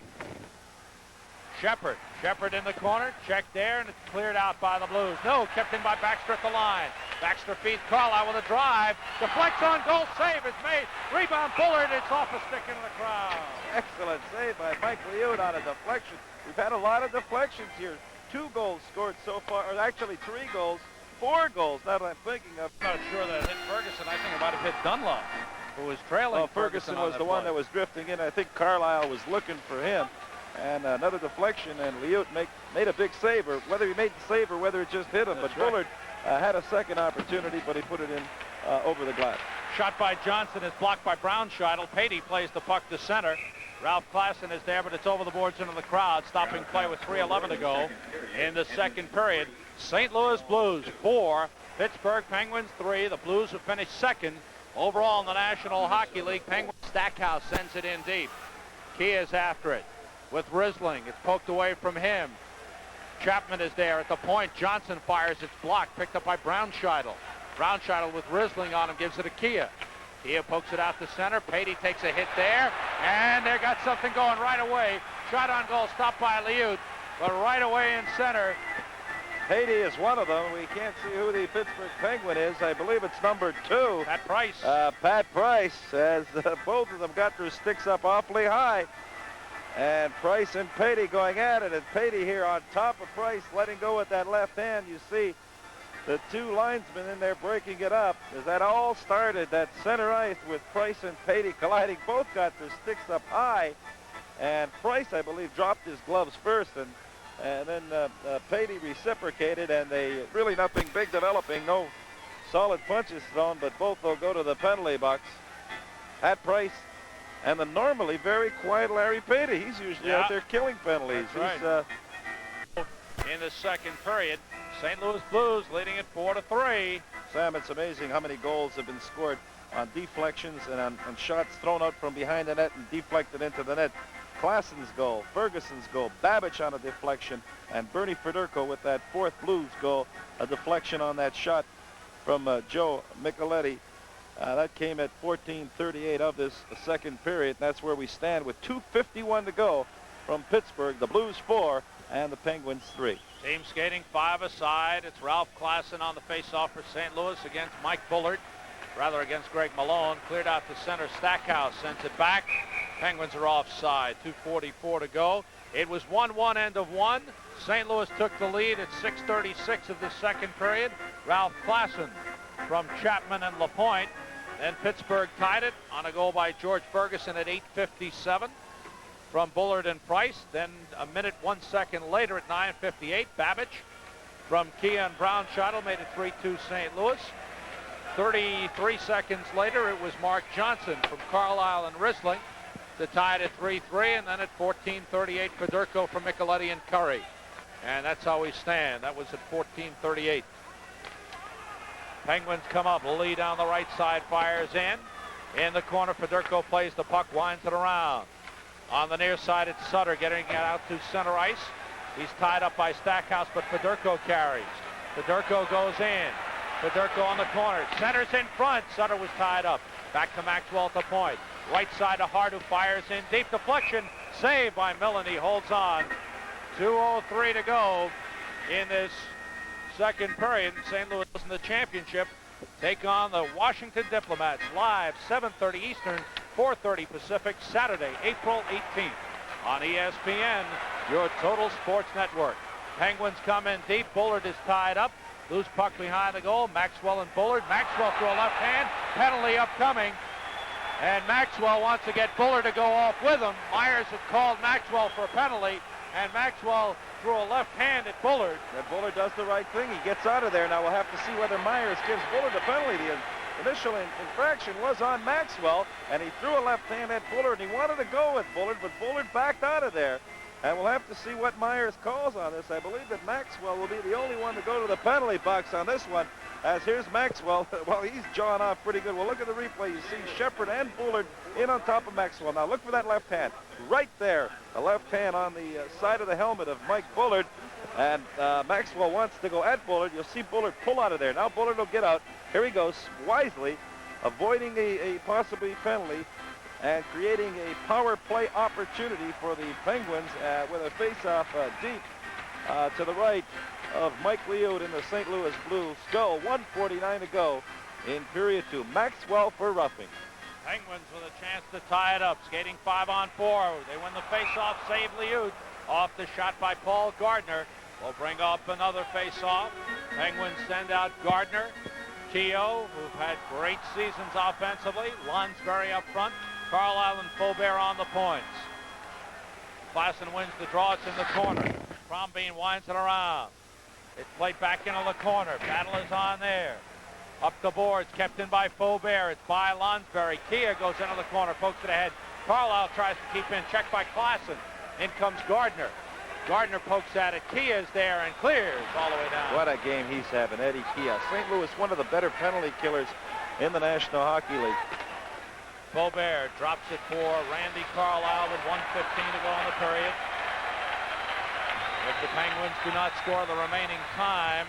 Shepard. Shepard in the corner. Checked there, and it's cleared out by the Blues. No, kept in by Baxter at the line. Baxter feeds Carlisle with a drive. Deflects on goal. Save is made. Rebound Bullard. It's off a stick into the crowd. Excellent save by Mike Liut on a deflection. We've had a lot of deflections here. 2 goals scored so far, or actually 3 goals. 4 goals, now that I'm thinking of. I'm not sure that it hit Ferguson. I think it might have hit Dunlop, who was trailing. Well, Ferguson was the one that was drifting in. I think Carlisle was looking for him. And another deflection, and Liut made a big save, or whether he made the save or whether it just hit him. That's but Bullard had a second opportunity, but he put it in over the glass. Shot by Johnson is blocked by Brownscheitel. Patey plays the puck to center. Ralph Klassen is there, but it's over the boards into the crowd. Stopping play with 3:11 to go in the second period. St. Louis Blues 4, Pittsburgh Penguins 3. The Blues have finished second overall in the National Hockey League. Penguins Stackhouse sends it in deep. Key is after it with Risling. It's poked away from him. Chapman is there at the point. Johnson fires. It's blocked. Picked up by Brownscheitel. Brownscheitel with Risling on him gives it to Kia. Kia pokes it out to center. Patey takes a hit there, and they got something going right away. Shot on goal stopped by Liut, but right away in center. Patey is one of them. We can't see who the Pittsburgh Penguin is. I believe it's number 2. Pat Price. Pat Price, as both of them got their sticks up awfully high. And Price and Patey going at it, and Patey here on top of Price, letting go with that left hand. You see the 2 linesmen in there breaking it up. As that all started, that center ice with Price and Patey colliding. Both got their sticks up high, and Price, I believe, dropped his gloves first, and then Patey reciprocated, and they really nothing big developing. No solid punches thrown, but both will go to the penalty box. Pat Price and the normally very quiet Larry Patey. He's usually out there killing penalties. That's right. In the second period, St. Louis Blues leading it 4-3. Sam, it's amazing how many goals have been scored on deflections and on shots thrown out from behind the net and deflected into the net. Klassen's goal, Ferguson's goal, Babbage on a deflection, and Bernie Federko with that 4th Blues goal, a deflection on that shot from Joe Micheletti. That came at 14:38 of this second period. And that's where we stand with 2:51 to go from Pittsburgh. The Blues 4 and the Penguins 3. Team skating 5 aside. It's Ralph Klassen on the faceoff for St. Louis against Mike Bullard. Rather against Greg Malone. Cleared out to center. Stackhouse sends it back. Penguins are offside. 2:44 to go. It was 1-1 end of 1. St. Louis took the lead at 6:36 of the second period. Ralph Klassen from Chapman and LaPointe. Then Pittsburgh tied it on a goal by George Ferguson at 8:57 from Bullard and Price. Then a minute 1 second later at 9:58, Babbage from Kia and Brownscheitel made it 3-2 St. Louis. 33 seconds later, it was Mark Johnson from Carlisle and Risling to tie it at 3-3, and then at 14:38, Federko from Micheletti and Curry. And that's how we stand. That was at 14:38. Penguins come up. Lee down the right side fires in. In the corner, Federico plays the puck, winds it around. On the near side, it's Sutter getting it out to center ice. He's tied up by Stackhouse, but Federico carries. Federico goes in. Federico on the corner. Centers in front. Sutter was tied up. Back to Maxwell at the point. Right side to Hart, who fires in deep. Deflection. Saved by Millen. He holds on. 2:03 to go in this second period. St. Louis in the championship take on the Washington Diplomats live 7:30 Eastern, 4:30 Pacific, Saturday, April 18th on ESPN, your total sports network. Penguins come in deep. Bullard is tied up. Loose puck behind the goal. Maxwell and Bullard. Maxwell through a left hand. Penalty upcoming. And Maxwell wants to get Bullard to go off with him. Myers has called Maxwell for a penalty. And Maxwell threw a left hand at Bullard. And Bullard does the right thing. He gets out of there. Now we'll have to see whether Myers gives Bullard a penalty. The initial infraction was on Maxwell, and he threw a left hand at Bullard, and he wanted to go with Bullard, but Bullard backed out of there. And we'll have to see what Myers calls on this. I believe that Maxwell will be the only one to go to the penalty box on this one. As here's Maxwell. Well, he's jawing off pretty good. Well, look at the replay. You see Shepard and Bullard in on top of Maxwell. Now look for that left hand. Right there. A left hand on the side of the helmet of Mike Bullard. And Maxwell wants to go at Bullard. You'll see Bullard pull out of there. Now Bullard will get out. Here he goes, wisely, avoiding a possibly penalty and creating a power play opportunity for the Penguins with a face-off deep to the right of Mike Liut in the St. Louis Blue Skull. 1:49 to go in period 2. Maxwell for roughing. Penguins with a chance to tie it up. Skating 5-on-4. They win the face-off. Save Liut. Off the shot by Paul Gardner. Will bring up another face-off. Penguins send out Gardner. Keogh, who've had great seasons offensively. Lonsberry up front. Carlisle and Faubert on the points. Klassen wins the draw. It's in the corner. Crombeen winds it around. It's played back into the corner. Battle is on there. Up the boards, kept in by Faubert. It's by Lonsberry. Keogh goes into the corner, pokes it ahead. Carlisle tries to keep in, checked by Klassen. In comes Gardner. Gardner pokes at it. Keogh's there and clears all the way down. What a game he's having, Eddie Keogh. St. Louis, one of the better penalty killers in the National Hockey League. Faubert drops it for Randy Carlisle with 1:15 to go in the period. If the Penguins do not score the remaining time,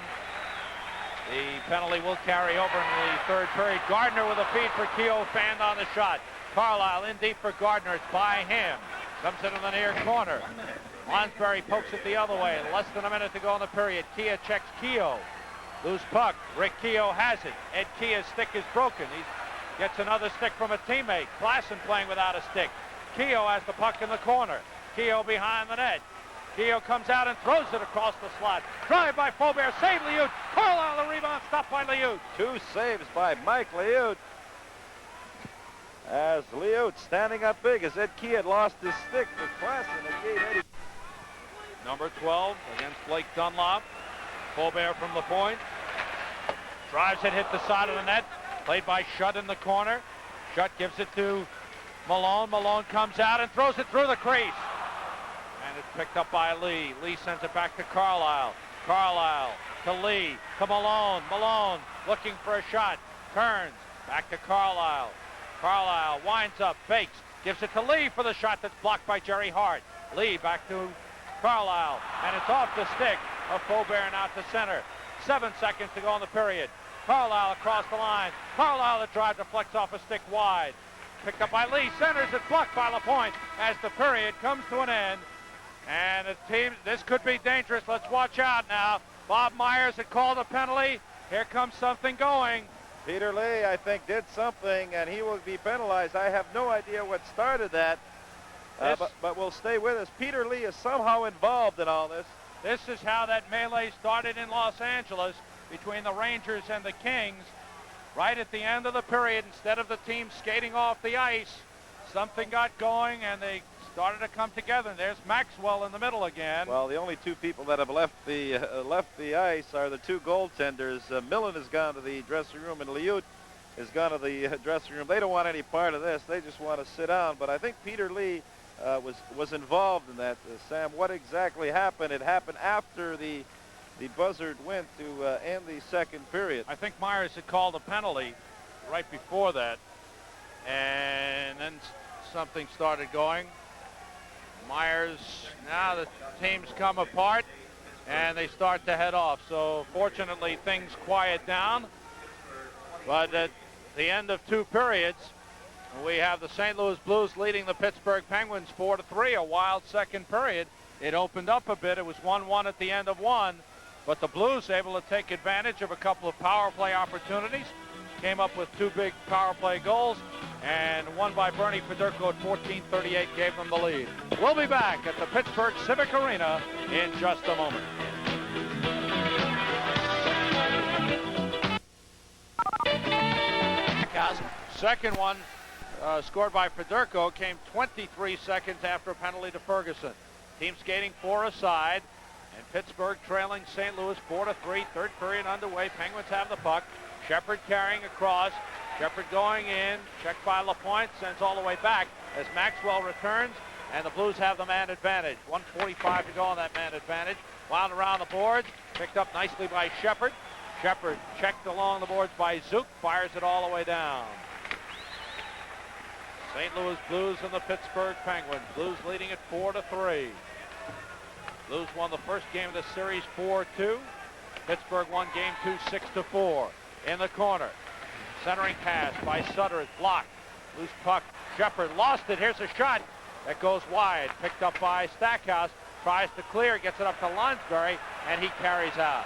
the penalty will carry over in the third period. Gardner with a feed for Keogh, fanned on the shot. Carlisle in deep for Gardner. It's by him. Comes into the near corner. Lonsberry pokes it the other way. Less than a minute to go in the period. Keogh checks Keogh. Loose puck. Rick Keogh has it. Ed Keogh's stick is broken. He gets another stick from a teammate. Klassen playing without a stick. Keogh has the puck in the corner. Keogh behind the net. Keogh comes out and throws it across the slot. Drive by Faubert. Save Liut. Carlisle the rebound. Stopped by Liut. 2 saves by Mike Liut. As Liut standing up big as Ed Keogh had lost his stick to Klassen and gave Eddie. Number 12 against Blake Dunlop. Faubert from the point. Drives it, hit the side of the net. Played by Shutt in the corner. Shutt gives it to Malone. Malone comes out and throws it through the crease. And it's picked up by Lee. Lee sends it back to Carlisle. Carlisle to Lee, to Malone. Malone looking for a shot. Turns back to Carlisle. Carlisle winds up, fakes, gives it to Lee for the shot that's blocked by Jerry Hart. Lee back to Carlisle, and it's off the stick of Faubert and out to center. 7 seconds to go in the period. Carlisle across the line. Carlisle, the drive deflects off a stick wide. Picked up by Lee, centers it, blocked by LaPointe as the period comes to an end. And the team, this could be dangerous. Let's watch out now. Bob Myers had called a penalty. Here comes something going. Peter Lee, I think, did something, and he will be penalized. I have no idea what started that, but we'll stay with us. Peter Lee is somehow involved in all this. This is how that melee started in Los Angeles between the Rangers and the Kings. Right at the end of the period, instead of the team skating off the ice, something got going, and they started to come together. There's Maxwell in the middle again. Well, the only two people that have left the ice are the two goaltenders. Millen has gone to the dressing room, and Liut has gone to the dressing room. They don't want any part of this. They just want to sit down. But I think Peter Lee was involved in that. Sam, what exactly happened? It happened after the buzzard went to end the second period. I think Myers had called a penalty right before that. And then something started going. Myers, now the teams come apart and they start to head off. So fortunately things quiet down. But at the end of 2 periods, we have the St. Louis Blues leading the Pittsburgh Penguins 4-3, a wild second period. It opened up a bit. It was 1-1 at the end of 1. But the Blues able to take advantage of a couple of power play opportunities. Came up with 2 big power play goals, and one by Bernie Federko at 14:38 gave them the lead. We'll be back at the Pittsburgh Civic Arena in just a moment. Second one scored by Federko came 23 seconds after a penalty to Ferguson. Team skating 4 aside, and Pittsburgh trailing St. Louis 4-3. Third period underway. Penguins have the puck. Shepard carrying across. Shepard going in. Checked by Lapointe. Sends all the way back as Maxwell returns. And the Blues have the man advantage. 1:45 to go on that man advantage. Wound around the boards. Picked up nicely by Shepard. Shepard checked along the boards by Zook. Fires it all the way down. St. Louis Blues and the Pittsburgh Penguins. Blues leading at 4-3. Blues won the first game of the series 4-2. Pittsburgh won game 2 6-4. In the corner. Centering pass by Sutter is blocked. Loose puck. Shepard lost it. Here's a shot that goes wide. Picked up by Stackhouse. Tries to clear. Gets it up to Lonsberry, and he carries out.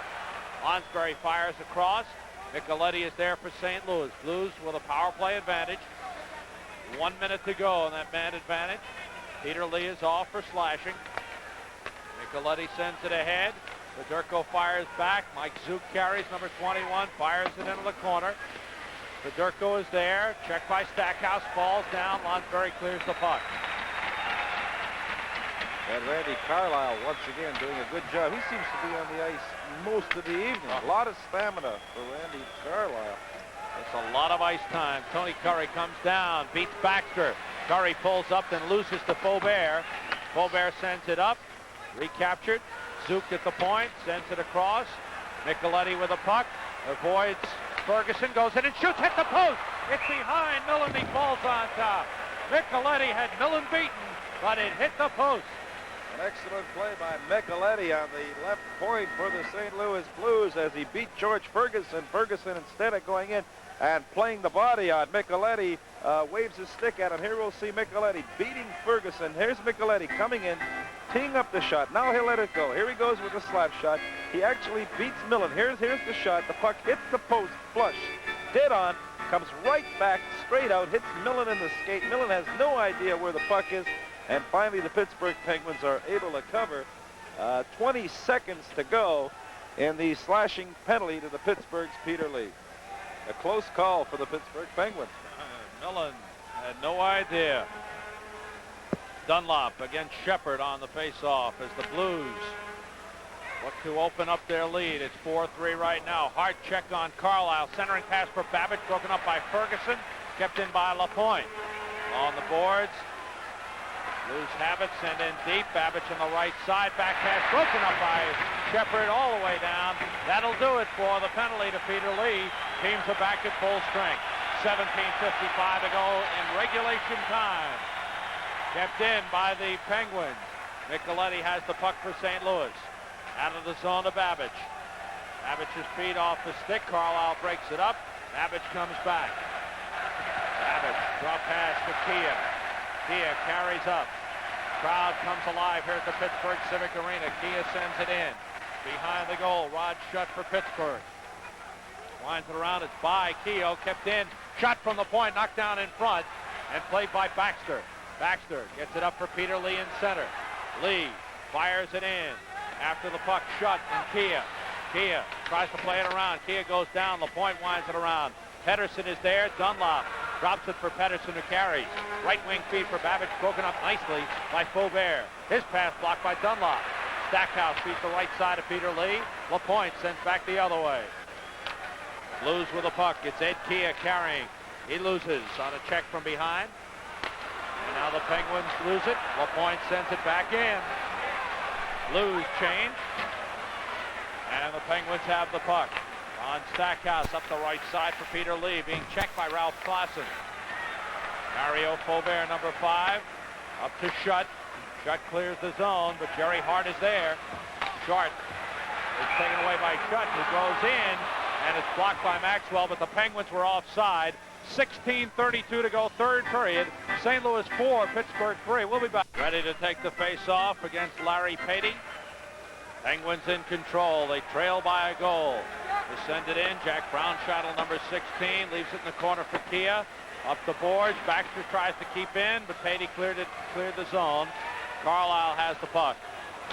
Lonsberry fires across. Micheletti is there for St. Louis. Blues with a power play advantage. 1 minute to go on that man advantage. Peter Lee is off for slashing. Micheletti sends it ahead. Federko fires back. Mike Zook carries, number 21, fires it into the corner. Federko is there. Checked by Stackhouse. Falls down. Lonsberry clears the puck. And Randy Carlyle once again doing a good job. He seems to be on the ice most of the evening. A lot of stamina for Randy Carlyle. It's a lot of ice time. Tony Curry comes down, beats Baxter. Curry pulls up, then loses to Faubert. Faubert sends it up. Recaptured. Zook at the point, sends it across. Micheletti with a puck. Avoids Ferguson, goes in and shoots, hit the post. It's behind Millen, he falls on top. Micheletti had Millen beaten, but it hit the post. An excellent play by Micheletti on the left point for the St. Louis Blues as he beat George Ferguson. Ferguson, instead of going in and playing the body on Micheletti, waves his stick at him. Here we'll see Micheletti beating Ferguson. Here's Micheletti coming in, teeing up the shot. Now he'll let it go. Here he goes with the slap shot. He actually beats Millen. Here's the shot. The puck hits the post, flush, dead on, comes right back, straight out, hits Millen in the skate. Millen has no idea where the puck is. And finally, the Pittsburgh Penguins are able to cover. 20 seconds to go in the slashing penalty to the Pittsburgh's Peter Lee. A close call for the Pittsburgh Penguins. Millen had no idea. Dunlop against Shepard on the face-off as the Blues look to open up their lead. It's 4-3 right now. Hard check on Carlyle. Centering pass for Babbage, broken up by Ferguson. Kept in by Lapointe. On the boards. Blues have it, send in deep. Babbage on the right side. Back pass broken up by Shepard all the way down. That'll do it for the penalty to Peter Lee. Teams are back at full strength. 17:55 to go in regulation time. Kept in by the Penguins. Micheletti has the puck for St. Louis. Out of the zone to Babbage. Babbage's feet off the stick. Carlyle breaks it up. Babbage comes back. Babbage, draw pass to Kia. Kia carries up. Crowd comes alive here at the Pittsburgh Civic Arena. Kia sends it in. Behind the goal, Rod Schutt for Pittsburgh. Winds it around, it's by Keogh, kept in. Shot from the point, knocked down in front, and played by Baxter. Baxter gets it up for Peter Lee in center. Lee fires it in. After the puck, Schutt and Kia. Kia tries to play it around. Kia goes down, Lapointe winds it around. Pedersen is there, Dunlop drops it for Pedersen who carries. Right wing feed for Babbage, broken up nicely by Faubert. His pass blocked by Dunlop. Stackhouse feeds the right side of Peter Lee. Lapointe sends back the other way. Blues with the puck. It's Ed Kia carrying. He loses on a check from behind. And now the Penguins lose it. Lapointe sends it back in. Blues change. And the Penguins have the puck. On Stackhouse up the right side for Peter Lee, being checked by Ralph Clausen. Mario Faubert, number 5, up to Schutt. Schutt clears the zone, but Jerry Hart is there. Short is taken away by Schutt, who goes in, and it's blocked by Maxwell, but the Penguins were offside. 16:32 to go, third period. St. Louis 4, Pittsburgh 3. We'll be back. Ready to take the face-off against Larry Patey. Penguins in control. They trail by a goal. They send it in. Jack Brown shuttle number 16. Leaves it in the corner for Kia. Up the boards. Baxter tries to keep in, but Patey cleared the zone. Carlisle has the puck.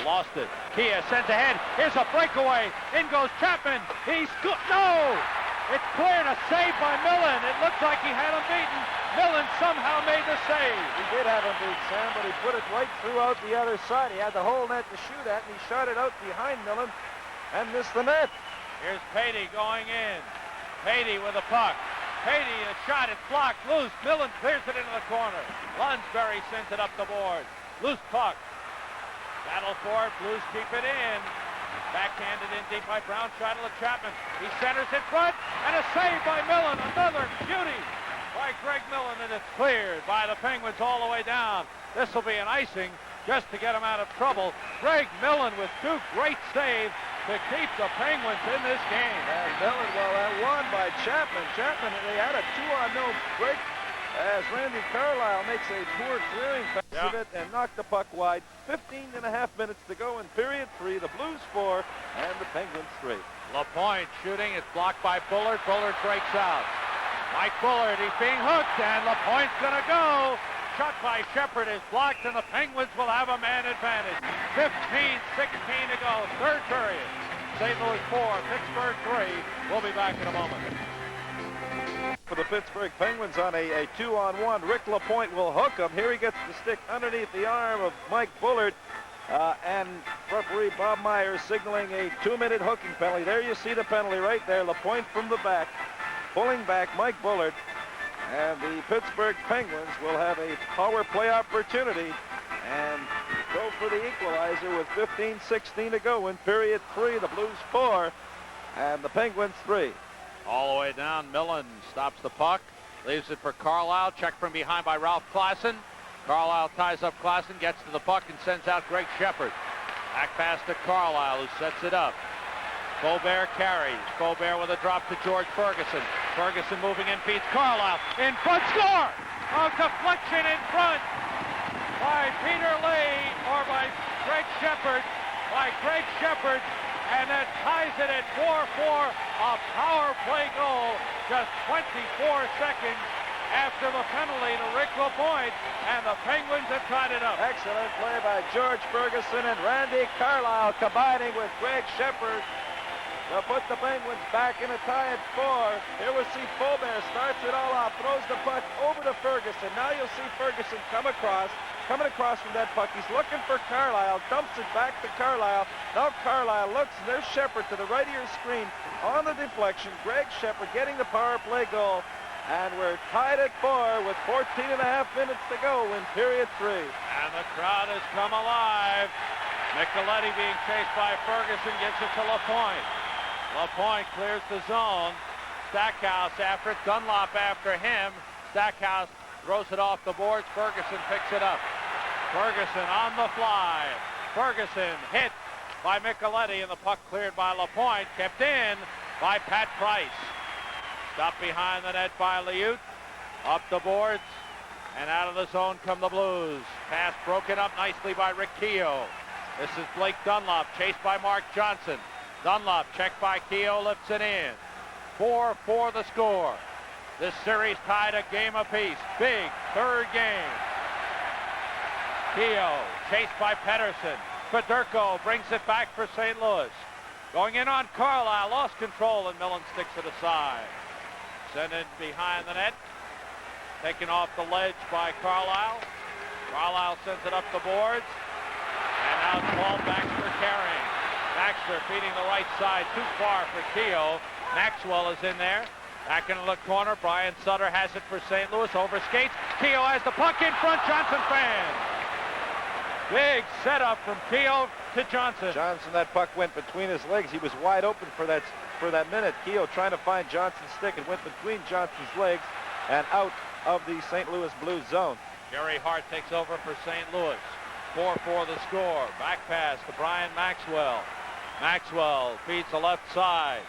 Lost it. Kia sends ahead. Here's a breakaway. In goes Chapman. No! It's cleared. A save by Millen. It looks like he had him beaten. Millen somehow made the save. He did have him beat, Sam, but he put it right throughout the other side. He had the whole net to shoot at, and he shot it out behind Millen and missed the net. Here's Patey going in. Patey with a puck. Patey, a shot. It's blocked. Loose. Millen clears it into the corner. Lunsberry sends it up the board. Loose puck. Battle for it. Blues keep it in. Backhanded in deep by Brown. Shuttle to Chapman. He centers in front. And a save by Millen. Another beauty by Greg Millen. And it's cleared by the Penguins all the way down. This will be an icing just to get him out of trouble. Greg Millen with 2 great saves to keep the Penguins in this game. And Millen, well, that won by Chapman. Chapman, they had a 2-on-0 break as Randy Carlisle makes a poor clearing pass of it and knocked the puck wide. 15.5 minutes to go in period 3. The Blues 4 and the Penguins 3. LaPointe shooting. It's blocked by Bullard. Bullard breaks out. Mike Bullard, he's being hooked, and LaPointe's going to go. Shot by Shepard is blocked, and the Penguins will have a man advantage. 15-16 to go, third period. St. Louis 4, Pittsburgh 3. We'll be back in a moment. For the Pittsburgh Penguins on a 2-on-1, Rick LaPointe will hook him. Here he gets the stick underneath the arm of Mike Bullard, and referee Bob Myers signaling a 2-minute hooking penalty. There you see the penalty right there. LaPointe from the back, pulling back Mike Bullard, and the Pittsburgh Penguins will have a power play opportunity and go for the equalizer with 15-16 to go in period 3. The Blues 4 and the Penguins 3. All the way down, Millen stops the puck, leaves it for Carlisle. Check from behind by Ralph Klassen. Carlisle ties up Klassen, gets to the puck, and sends out Greg Shepard. Back pass to Carlisle, who sets it up. Faubert carries. Faubert with a drop to George Ferguson. Ferguson moving in, feeds Carlisle. In front, score! A deflection in front by Peter Lee, or by Greg Shepard. And that ties it at 4-4, a power play goal, just 24 seconds after the penalty to Rick LaPointe, and the Penguins have tied it up. Excellent play by George Ferguson and Randy Carlisle combining with Greg Shepard to put the Penguins back in a tie at 4. Here we see Faubert starts it all off, throws the puck over to Ferguson. Now you'll see Ferguson coming across from that puck. He's looking for Carlisle, dumps it back to Carlisle. Now Carlisle looks, and there's Shepard to the right of your screen on the deflection. Greg Shepard getting the power play goal, and we're tied at 4 with 14.5 minutes to go in period 3. And the crowd has come alive. Micheletti being chased by Ferguson gives it to LaPointe. LaPointe clears the zone. Stackhouse after it. Dunlop after him. Stackhouse throws it off the boards. Ferguson picks it up. Ferguson on the fly. Ferguson hit by Micheletti, and the puck cleared by LaPointe. Kept in by Pat Price. Stopped behind the net by Liut. Up the boards, and out of the zone come the Blues. Pass broken up nicely by Rick Keogh. This is Blake Dunlop, chased by Mark Johnson. Dunlop checked by Keogh, lifts it in. 4-4 the score. This series tied a game apiece. Big third game. Keogh chased by Pedersen. Fedorko brings it back for St. Louis. Going in on Carlisle, lost control, and Millen sticks it aside. Sent it behind the net. Taken off the ledge by Carlisle. Carlisle sends it up the boards. And now it's called Baxter carrying. Baxter feeding the right side, too far for Keogh. Maxwell is in there. Back in the corner, Brian Sutter has it for St. Louis, over skates. Keogh has the puck in front, Johnson fan. Big setup from Keogh to Johnson. Johnson, that puck went between his legs. He was wide open for that minute. Keogh trying to find Johnson's stick. It went between Johnson's legs. and out of the St. Louis Blues zone. Gary Hart takes over for St. Louis. 4-4 the score. Back pass to Brian Maxwell. Maxwell feeds the left side.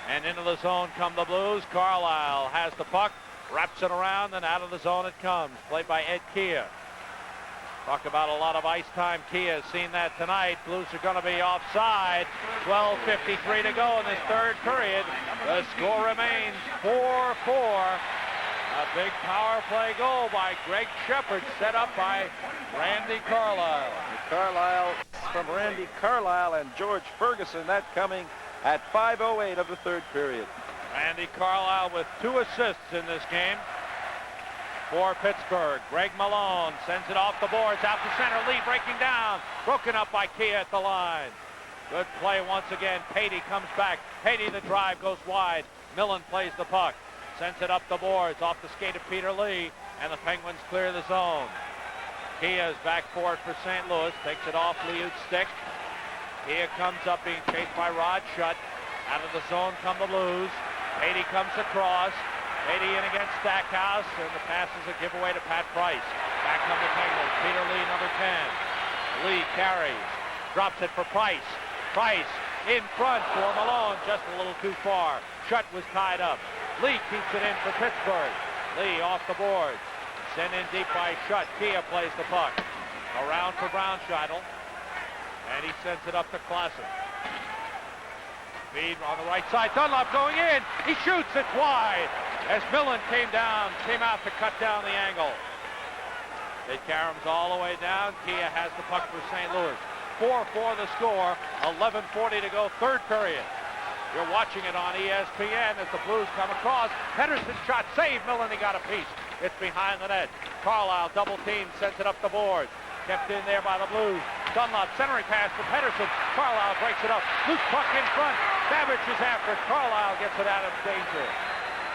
And into the zone come the Blues. Carlisle has the puck. Wraps it around and out of the zone it comes. Played by Ed Kia. Talk about a lot of ice time. Kia has seen that tonight. Blues are going to be offside. 12:53 to go in this third period. The score remains 4-4. A big power play goal by Greg Shepard, set up by Randy Carlisle. Carlisle from Randy Carlisle and George Ferguson. That coming at 5:08 of the third period. Randy Carlisle with 2 assists in this game for Pittsburgh. Greg Malone sends it off the boards, out to center. Lee breaking down. Broken up by Kia at the line. Good play once again. Patey comes back. Patey, the drive goes wide. Millen plays the puck. Sends it up the boards, off the skate of Peter Lee, and the Penguins clear the zone. Kia is back for it for St. Louis. Takes it off Liut's stick. Kia comes up being chased by Rod Schutt. Out of the zone come the Blues. Patey comes across. Patey in against Stackhouse, and the pass is a giveaway to Pat Price. Back come the Penguins. Peter Lee, number 10. Lee carries. Drops it for Price. Price in front for Malone, just a little too far. Schutt was tied up. Lee keeps it in for Pittsburgh. Lee off the boards. Sent in deep by Schutt. Kia plays the puck. Around for Braunscheitel. And he sends it up to Klassen. Feed on the right side. Dunlop going in. He shoots. It's wide. As Millen came out to cut down the angle. They carry him all the way down. Kia has the puck for St. Louis. 4-4 the score. 11:40 to go. Third period. You're watching it on ESPN as the Blues come across. Henderson shot, saved. Millen, he got a piece. It's behind the net. Carlisle double team, sends it up the board. Kept in there by the Blues. Dunlop centering pass to Pedersen. Carlisle breaks it up. Loose puck in front. Babbage is after it. Carlisle gets it out of danger.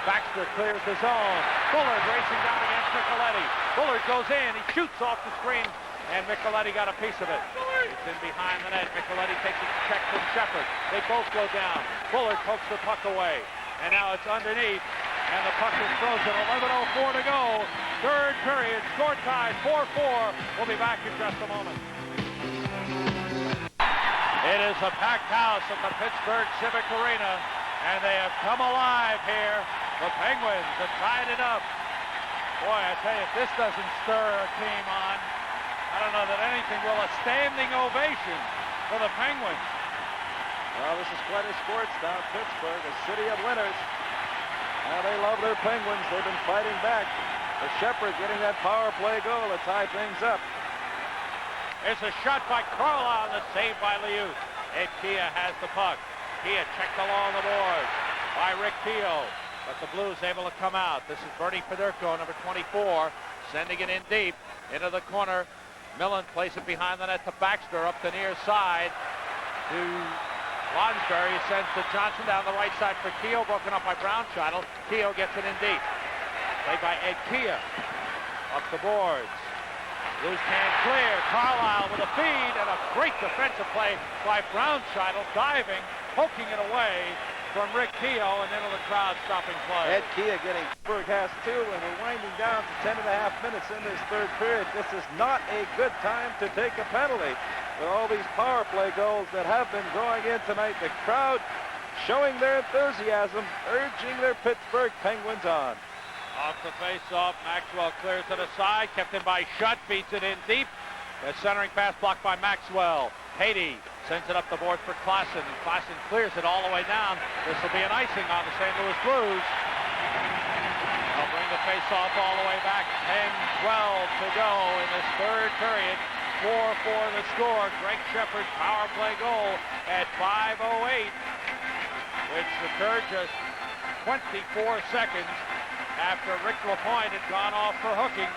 Baxter clears the zone. Bullard racing down against Micheletti. Bullard goes in. He shoots off the screen. And Micheletti got a piece of it. It's in behind the net. Micheletti takes a check from Shepard. They both go down. Bullard pokes the puck away. And now it's underneath. And the puck is frozen. 11:04 to go. Third period. Score tied 4-4. We'll be back in just a moment. It is a packed house at the Pittsburgh Civic Arena. And they have come alive here. The Penguins have tied it up. Boy, I tell you, if this doesn't stir a team on, I don't know that anything will. A standing ovation for the Penguins. Well, this is quite a sports town, Pittsburgh, a city of winners. Now they love their Penguins. They've been fighting back. For Shepard getting that power play goal to tie things up. It's a shot by Carlisle and a save by Liut. Ed Kia has the puck. Kia checked along the board by Rick Keogh. But the Blues able to come out. This is Bernie Fedorko, number 24, sending it in deep into the corner. Millen plays it behind the net to Baxter up the near side to Lonsberry. He sends to Johnson down the right side for Keogh, broken up by Braunscheitel. Keogh gets it in deep. Played by Ed Kia. Up the boards. Blues can't clear. Carlisle with a feed and a great defensive play by Braunscheitel, diving, poking it away from Rick Keogh and into the crowd stopping play. Ed Kia getting Pittsburgh has 2, and we're winding down to 10.5 minutes in this third period. This is not a good time to take a penalty. With all these power play goals that have been going in tonight, the crowd showing their enthusiasm, urging their Pittsburgh Penguins on. Off the face-off, Maxwell clears to the side, kept in by Schutt, beats it in deep. The centering pass blocked by Maxwell. Patey sends it up the board for Klassen, and Klassen clears it all the way down. This will be an icing on the St. Louis Blues. They'll bring the face-off all the way back. 10-12 to go in this third period. 4-4 the score. Greg Shepard's power play goal at 5:08, which occurred just 24 seconds after Rick LaPointe had gone off for hooking.